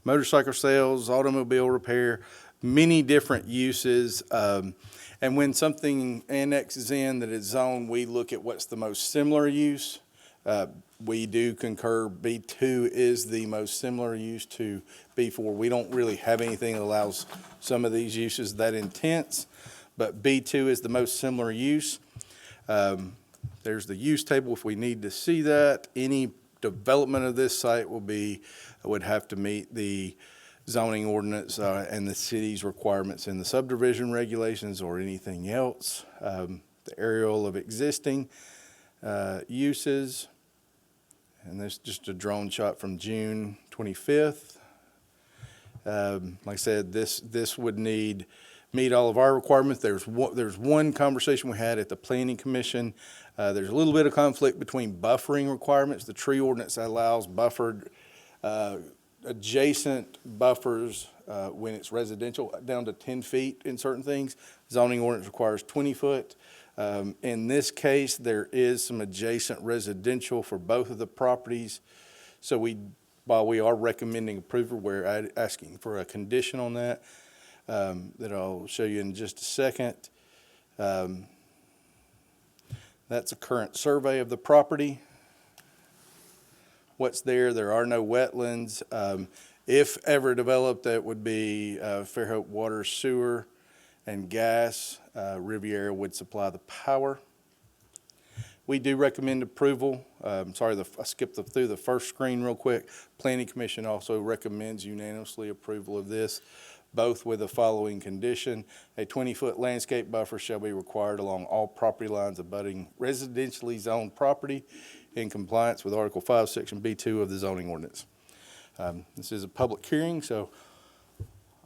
motorcycle sales, automobile repair, many different uses. And when something annexes in that is zoned, we look at what's the most similar use. We do concur B2 is the most similar use to B4. We don't really have anything that allows some of these uses that intense, but B2 is the most similar use. There's the use table if we need to see that. Any development of this site would have to meet the zoning ordinance and the city's requirements in the subdivision regulations or anything else. The aerial of existing uses, and this is just a drone shot from June 25th. Like I said, this would meet all of our requirements. There's one conversation we had at the Planning Commission. There's a little bit of conflict between buffering requirements. The tree ordinance allows buffered, adjacent buffers when it's residential down to 10 feet in certain things. Zoning ordinance requires 20 foot. In this case, there is some adjacent residential for both of the properties. So while we are recommending approval, we're asking for a condition on that that I'll show you in just a second. That's a current survey of the property. What's there are no wetlands. If ever developed, that would be Fairhope water, sewer, and gas. Riviera would supply the power. We do recommend approval. Sorry, I skipped through the first screen real quick. Planning Commission also recommends unanimously approval of this, both with the following condition. A 20-foot landscape buffer shall be required along all property lines abutting residentially zoned property in compliance with Article 5, Section B2 of the zoning ordinance. This is a public hearing, so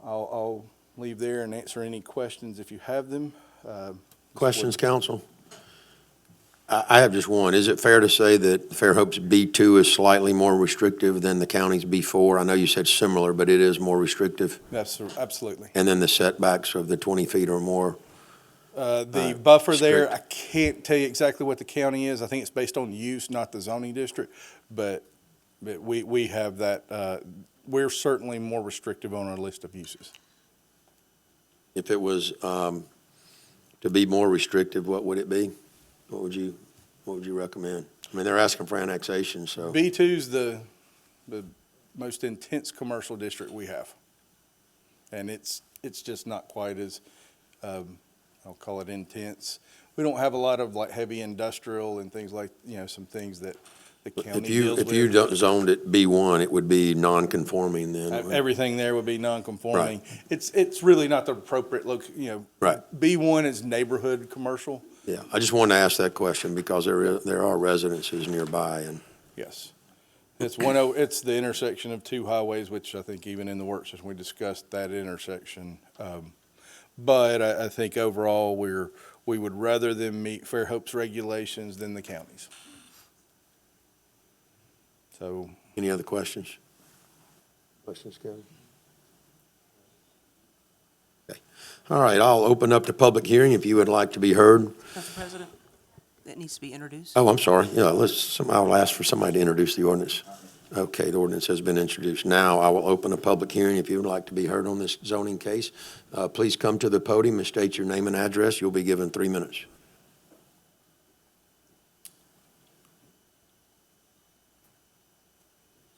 I'll leave there and answer any questions if you have them. Questions, council? I have just one. Is it fair to say that Fairhope's B2 is slightly more restrictive than the county's B4? I know you said similar, but it is more restrictive. That's absolutely. And then the setbacks of the 20 feet or more? The buffer there, strict. I can't tell you exactly what the county is. I think it's based on use, not the zoning district. But we have that. We're certainly more restrictive on our list of uses. If it was to be more restrictive, what would it be? What would you recommend? I mean, they're asking for annexation, so. B2's the most intense commercial district we have. And it's just not quite as, I'll call it intense. We don't have a lot of like heavy industrial and things like, some things that the county deals with. If you zoned it B1, it would be non-conforming then? Everything there would be non-conforming. Right. It's really not the appropriate Right. B1 is neighborhood commercial. Yeah, I just wanted to ask that question because there are residences nearby and. Yes. It's it's the intersection of two highways, which I think even in the work session, we discussed that intersection. But I think overall, we would rather them meet Fairhope's regulations than the county's. So. Any other questions? Questions, Kevin? Okay. All right, I'll open up the public hearing if you would like to be heard. Council President, that needs to be introduced. Oh, I'm sorry. Yeah, I'll ask for somebody to introduce the ordinance. Okay, the ordinance has been introduced. Now I will open a public hearing if you would like to be heard on this zoning case. Please come to the podium and state your name and address. You'll be given 3 minutes.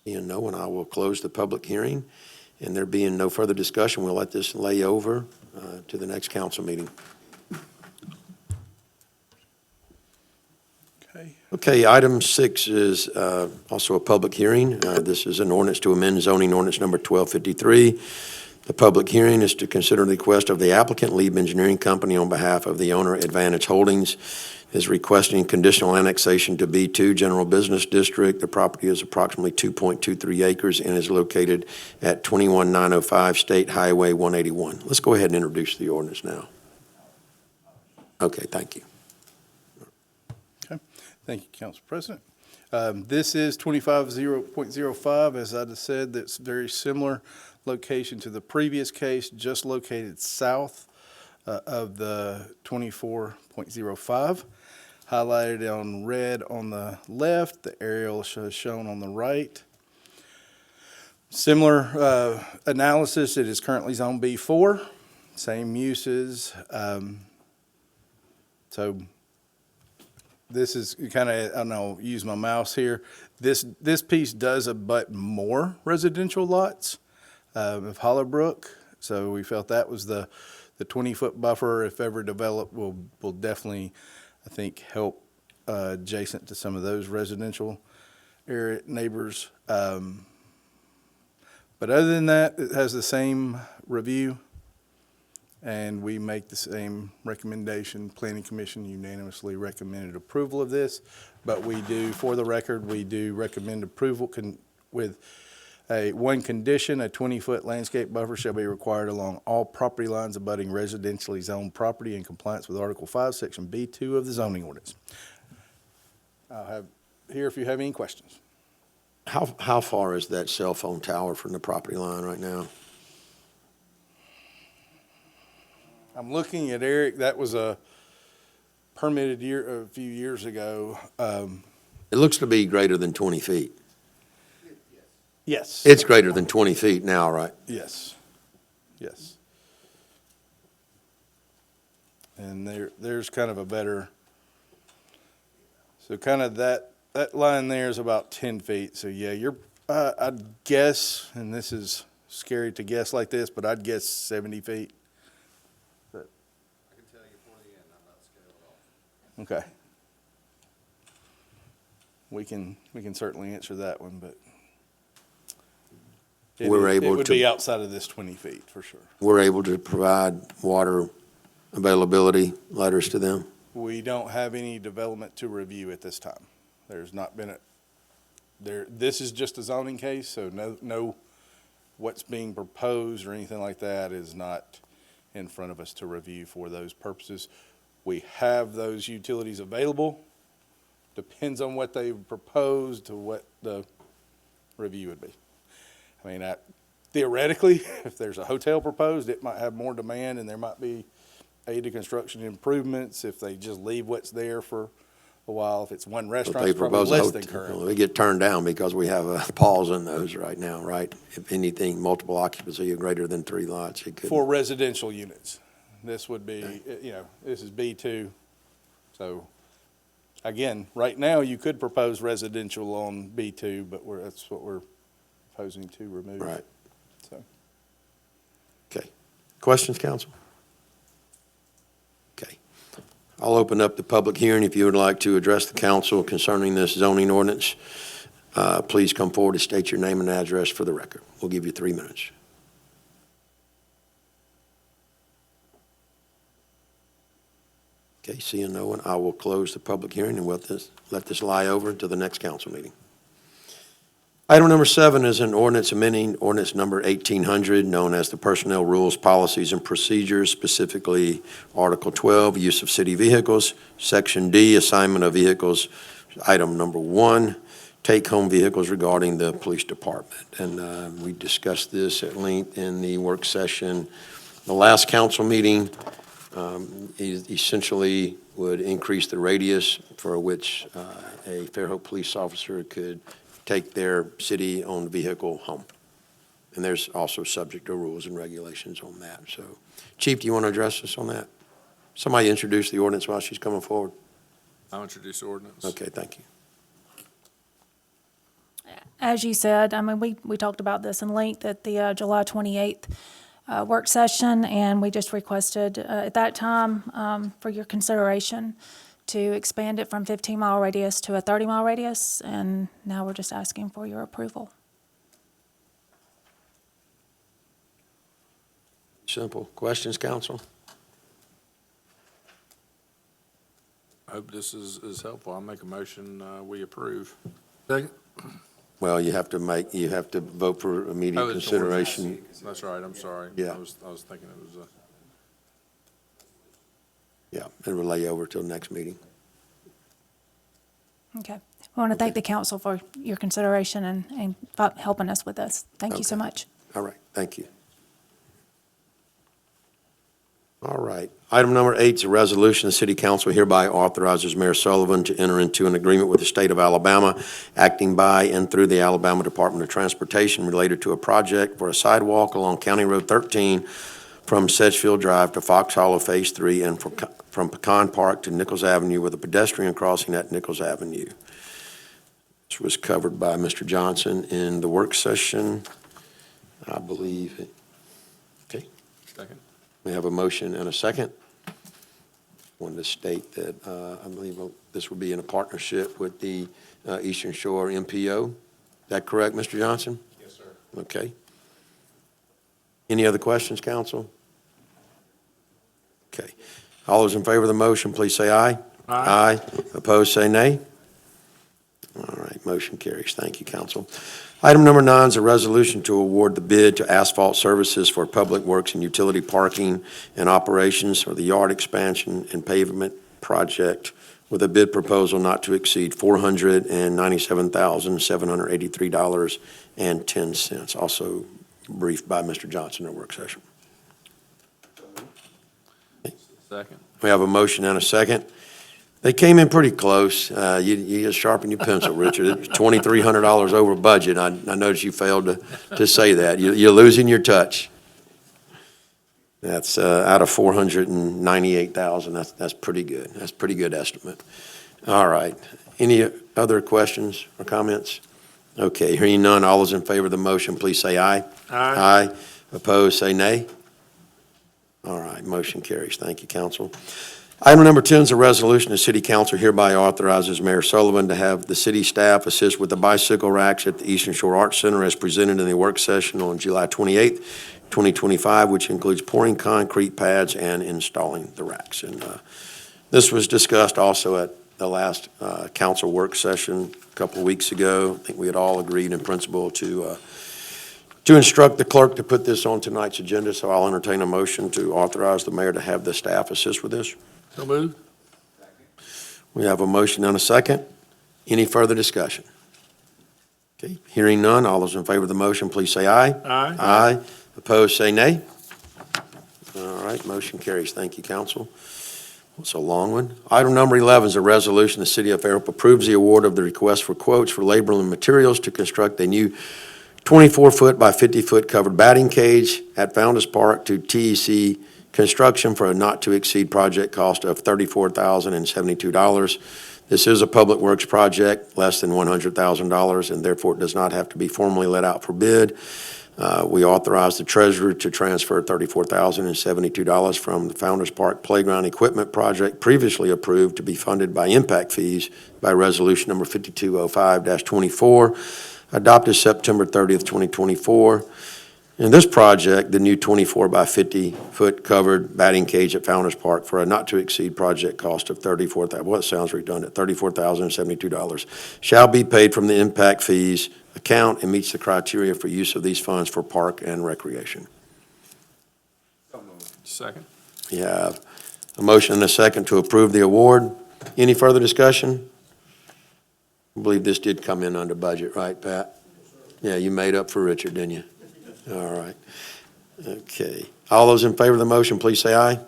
Seeing no one, I will close the public hearing. And there being no further discussion, we'll let this lay over to the next council meeting. Okay, item 6 is also a public hearing. This is an ordinance to amend zoning ordinance number 1253. The public hearing is to consider the request of the applicant, Lieb Engineering Company, on behalf of the owner, Advantage Holdings, is requesting conditional annexation to B2 General Business District. The property is approximately 2.23 acres and is located at 21905 State Highway 181. Let's go ahead and introduce the ordinance now. Okay, thank you. Okay. Thank you, Council President. This is 25.05, as I just said. That's very similar location to the previous case, just located south of the 24.05. Highlighted on red on the left, the aerial is shown on the right. Similar analysis, it is currently zone B4, same uses. So this is kind of, I don't know, use my mouse here. This piece does abut more residential lots of Hollowbrook. So we felt that was the 20-foot buffer, if ever developed, will definitely, I think, help adjacent to some of those residential area neighbors. But other than that, it has the same review, and we make the same recommendation. Planning Commission unanimously recommended approval of this, but we do, for the record, we do recommend approval with One condition, a 20-foot landscape buffer shall be required along all property lines abutting residentially zoned property in compliance with Article 5, Section B2 of the zoning ordinance. I'll have here if you have any questions. How far is that cell phone tower from the property line right now? I'm looking at Eric. That was a permitted a few years ago. It looks to be greater than 20 feet. Yes. It's greater than 20 feet now, right? Yes. Yes. And there's kind of a better, so kind of that line there is about 10 feet. So yeah, I'd guess, and this is scary to guess like this, but I'd guess 70 feet. I can tell you before the end, I'm not scared at all. Okay. We can certainly answer that one, but it would be outside of this 20 feet for sure. We're able to provide water availability letters to them? We don't have any development to review at this time. There's not been this is just a zoning case, so no what's being proposed or anything like that is not in front of us to review for those purposes. We have those utilities available. Depends on what they proposed to what the review would be. I mean, theoretically, if there's a hotel proposed, it might have more demand and there might be aid to construction improvements if they just leave what's there for a while. If it's one restaurant, They it's probably propose less than current. they get turned down because we have a pause in those right now, right? If anything, multiple occupancy of greater than 3 lots, it could. For residential units. This would be, this is B2. So again, right now you could propose residential on B2, but that's what we're proposing to remove. Right. So. Okay. Questions, council? Okay. I'll open up the public hearing. If you would like to address the council concerning this zoning ordinance, please come forward and state your name and address for the record. We'll give you 3 minutes. Okay, seeing no one, I will close the public hearing and let this lie over until the next council meeting. Item number 7 is an ordinance amending ordinance number 1800, known as the Personnel Rules, Policies, and Procedures, specifically Article 12, Use of City Vehicles, Section D, Assignment of Vehicles, Item number 1, Take-Home Vehicles regarding the Police Department. And we discussed this at length in the work session. The last council meeting essentially would increase the radius for which a Fairhope police officer could take their city-owned vehicle home. And there's also subject to rules and regulations on that. So, Chief, do you want to address us on that? Somebody introduce the ordinance while she's coming forward. I'll introduce the ordinance. Okay, thank you. As you said, I mean, we talked about this in length at the July 28th work session, and we just requested at that time for your consideration to expand it from 15-mile radius to a 30-mile radius, and now we're just asking for your approval. Simple. Questions, council? I hope this is helpful. I'll make a motion, we approve. Second? Well, you have to vote for immediate Oh, it's consideration. That's right, I'm sorry. Yeah. I was thinking it was Yeah, and we'll lay over till next meeting. Okay. We want to thank the council for your consideration and helping us with this. Thank you so Okay. much. All right, thank you. All right. Item number 8 is a resolution. The city council hereby authorizes Mayor Sullivan to enter into an agreement with the state of Alabama, acting by and through the Alabama Department of Transportation related to a project for a sidewalk along County Road 13 from Sedgefield Drive to Fox Hollow Phase 3 and from Pecan Park to Nichols Avenue with a pedestrian crossing at Nichols Avenue. This was covered by Mr. Johnson in the work session, I believe. Okay. second. We have a motion and a second. Wanted to state that I believe this will be in a partnership with the Eastern Shore MPO. Is that correct, Mr. Johnson? Yes, sir. Okay. Any other questions, council? Okay. All those in favor of the motion, please say aye. Aye. Opposed, say nay. All right, motion carries. Thank you, council. Item number 9 is a resolution to award the bid to Asphalt Services for Public Works and Utility Parking and Operations for the yard expansion and pavement project with a bid proposal not to exceed $497,783.10. Also briefed by Mr. Johnson in work session. Second. We have a motion and a second. They came in pretty close. You just sharpen your pencil, Richard. It's $2,300 over budget. I noticed you failed to say that. You're losing your touch. That's out of 498,000. That's pretty good. That's a pretty good estimate. All right. Any other questions or comments? Okay, hearing none, all those in favor of the motion, please say aye. Aye. Aye. Opposed, say nay. All right, motion carries. Thank you, council. Item number 10 is a resolution. The city council hereby authorizes Mayor Sullivan to have the city staff assist with the bicycle racks at the Eastern Shore Arts Center as presented in the work session on July 28th, 2025, which includes pouring concrete pads and installing the racks. And this was discussed also at the last council work session a couple of weeks ago. I think we had all agreed in principle to instruct the clerk to put this on tonight's agenda, so I'll entertain a motion to authorize the mayor to have the staff assist with this. So moved. We have a motion and a second. Any further discussion? Okay, hearing none, all those in favor of the motion, please say aye. Aye. Aye. Opposed, say nay. All right, motion carries. Thank you, council. It's a long one. Item number 11 is a resolution. The city of Fairhope approves the award of the request for quotes for labor and materials to construct a new 24-foot by 50-foot covered batting cage at Foundas Park to TEC Construction for a not-to-exceed project cost of $34,072. This is a public works project, less than $100,000, and therefore it does not have to be formally let out for bid. We authorize the treasurer to transfer $34,072 from the Foundas Park Playground Equipment Project previously approved to be funded by impact fees by resolution number 5205-24, adopted September 30th, 2024. In this project, the new 24 by 50-foot covered batting cage at Fountas Park for a not-to-exceed project cost of $34,072 shall be paid from the impact fees account and meets the criteria for use of these funds for park and recreation. Second. We have a motion and a second to approve the award. Any further discussion? I believe this did come in under budget, right, Pat? Yeah, you made up for Richard, didn't you? All right. Okay. All those in favor of the motion, please say aye.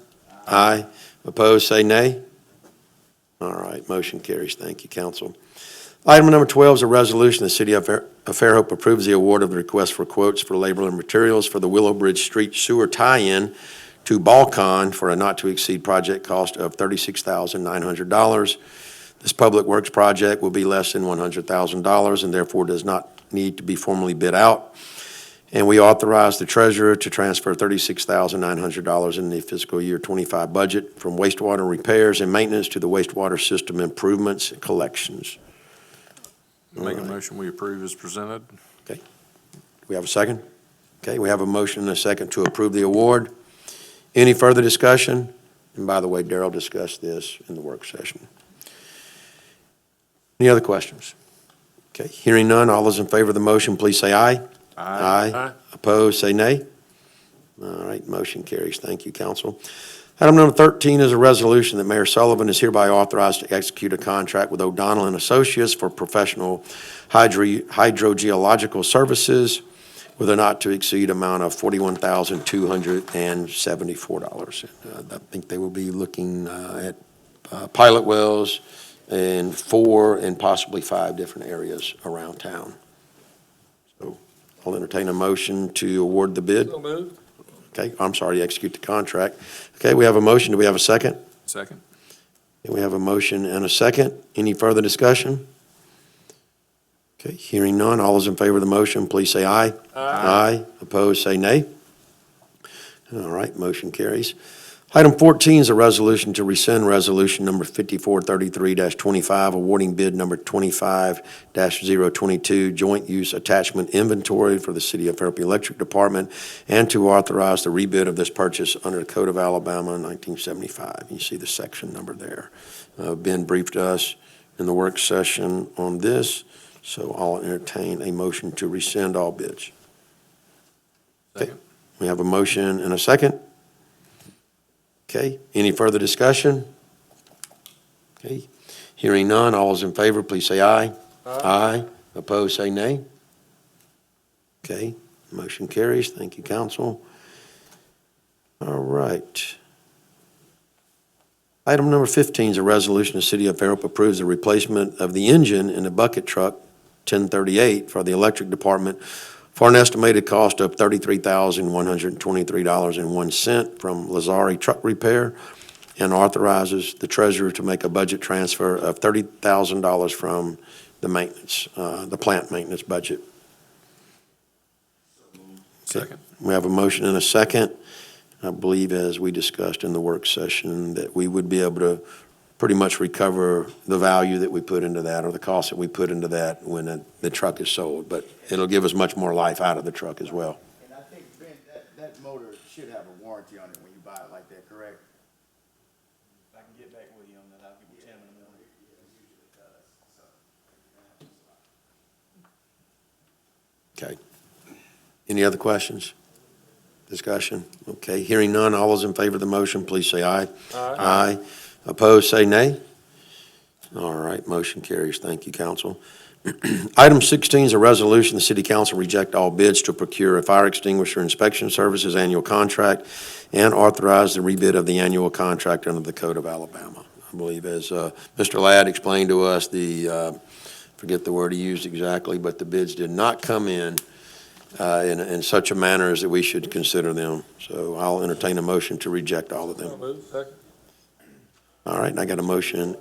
Aye. Opposed, say nay. All right, motion carries. Thank you, council. Item number 12 is a resolution. The city of Fairhope approves the award of the request for quotes for labor and materials for the Willow Bridge Street sewer tie-in to Balcon for a not-to-exceed project cost of $36,900. This public works project will be less than $100,000 and therefore does not need to be formally bid out. And we authorize the treasurer to transfer $36,900 in the fiscal year 25 budget from wastewater repairs and maintenance to the wastewater system improvements and collections. Make a motion we approve as presented. Okay. We have a second? Okay, we have a motion and a second to approve the award. Any further discussion? And by the way, Darrell discussed this in the work session. Any other questions? Okay, hearing none, all those in favor of the motion, please say aye. Aye. Aye. Opposed, say nay. All right, motion carries. Thank you, council. Item number 13 is a resolution that Mayor Sullivan is hereby authorized to execute a contract with O'Donnell and Associates for professional hydrogeological services with a not-to-exceed amount of $41,274. I think they will be looking at pilot wells in 4 and possibly 5 different areas around town. So I'll entertain a motion to award the bid. So moved. Okay, I'm sorry, to execute the contract. Okay, we have a motion. Do we have a second? Second. Okay, we have a motion and a second. Any further discussion? Okay, hearing none. All those in favor of the motion, please say aye. Aye. Opposed, say nay. All right, motion carries. Item 14 is a resolution to rescind resolution number 5433-25, awarding bid number 25-022, joint use attachment inventory for the City of Fairhope Electric Department, and to authorize the rebid of this purchase under the Code of Alabama 1975. You see the section number there. Ben briefed us in the work session on this, So I'll entertain a motion to rescind all bids. Okay, we have a motion and a second. Okay, any further discussion? Okay, hearing none, all those in favor, please say aye. Aye. Opposed, say nay. Okay, motion carries. Thank you, council. All right. Item number 15 is a resolution the City of Fairhope approves the replacement of the engine in the bucket truck 1038 for the electric department for an estimated cost of $33,123.01 from Lazari Truck Repair, and authorizes the treasurer to make a budget transfer of $30,000 from the maintenance, the plant maintenance budget. Second. We have a motion and a second. I believe, as we discussed in the work session, that we would be able to pretty much recover the value that we put into that, or the cost that we put into that when the truck is sold. But it'll give us much more life out of the truck as well. And I think, Ben, that motor should have a warranty on it when you buy it like that, correct? If I can get back with you on that, I'll give you Tim in a minute. Okay. Any other questions? Discussion? Okay, hearing none, all those in favor of the motion, please say aye. Aye. Opposed, say nay. All right, motion carries. Thank you, council. Item 16 is a resolution, the city council reject all bids to procure a fire extinguisher inspection services annual contract and authorize the rebid of the annual contract under the Code of Alabama. I believe, as Mr. Ladd explained to us, forget the word he used exactly, but the bids did not come in such a manner as that we should consider them. So I'll entertain a motion to reject all of them. Second. All right, and I got a motion,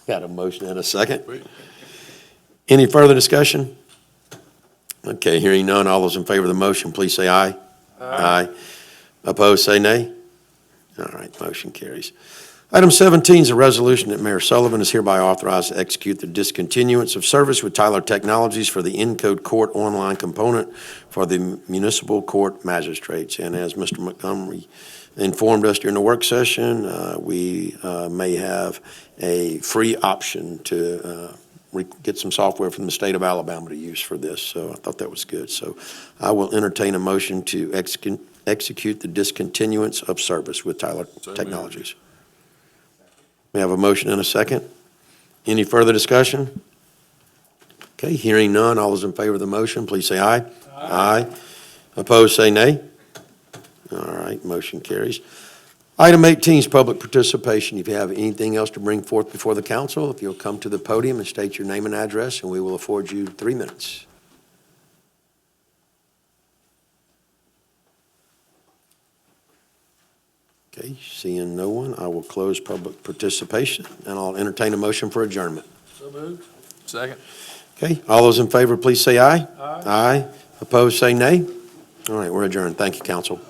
got a motion and a second. Any further discussion? Okay, hearing none, all those in favor of the motion, please say aye. Aye. Opposed, say nay. All right, motion carries. Item 17 is a resolution that Mayor Sullivan is hereby authorized to execute the discontinuance of service with Tyler Technologies for the Encode Court online component for the municipal court magistrates. And as Mr. Montgomery informed us during the work session, we may have a free option to get some software from the state of Alabama to use for this. So I thought that was good. So I will entertain a motion to execute the discontinuance of service with Tyler Technologies. We have a motion and a second. Any further discussion? Okay, hearing none, all those in favor of the motion, please say aye. Aye. Opposed, say nay. All right, motion carries. Item 18 is public participation. If you have anything else to bring forth before the council, if you'll come to the podium and state your name and address, and we will afford you 3 minutes. Okay, seeing no one, I will close public participation, and I'll entertain a motion for adjournment. So moved. Second. Okay, all those in favor, please say aye. Aye. Opposed, say nay. All right, we're adjourned. Thank you, council.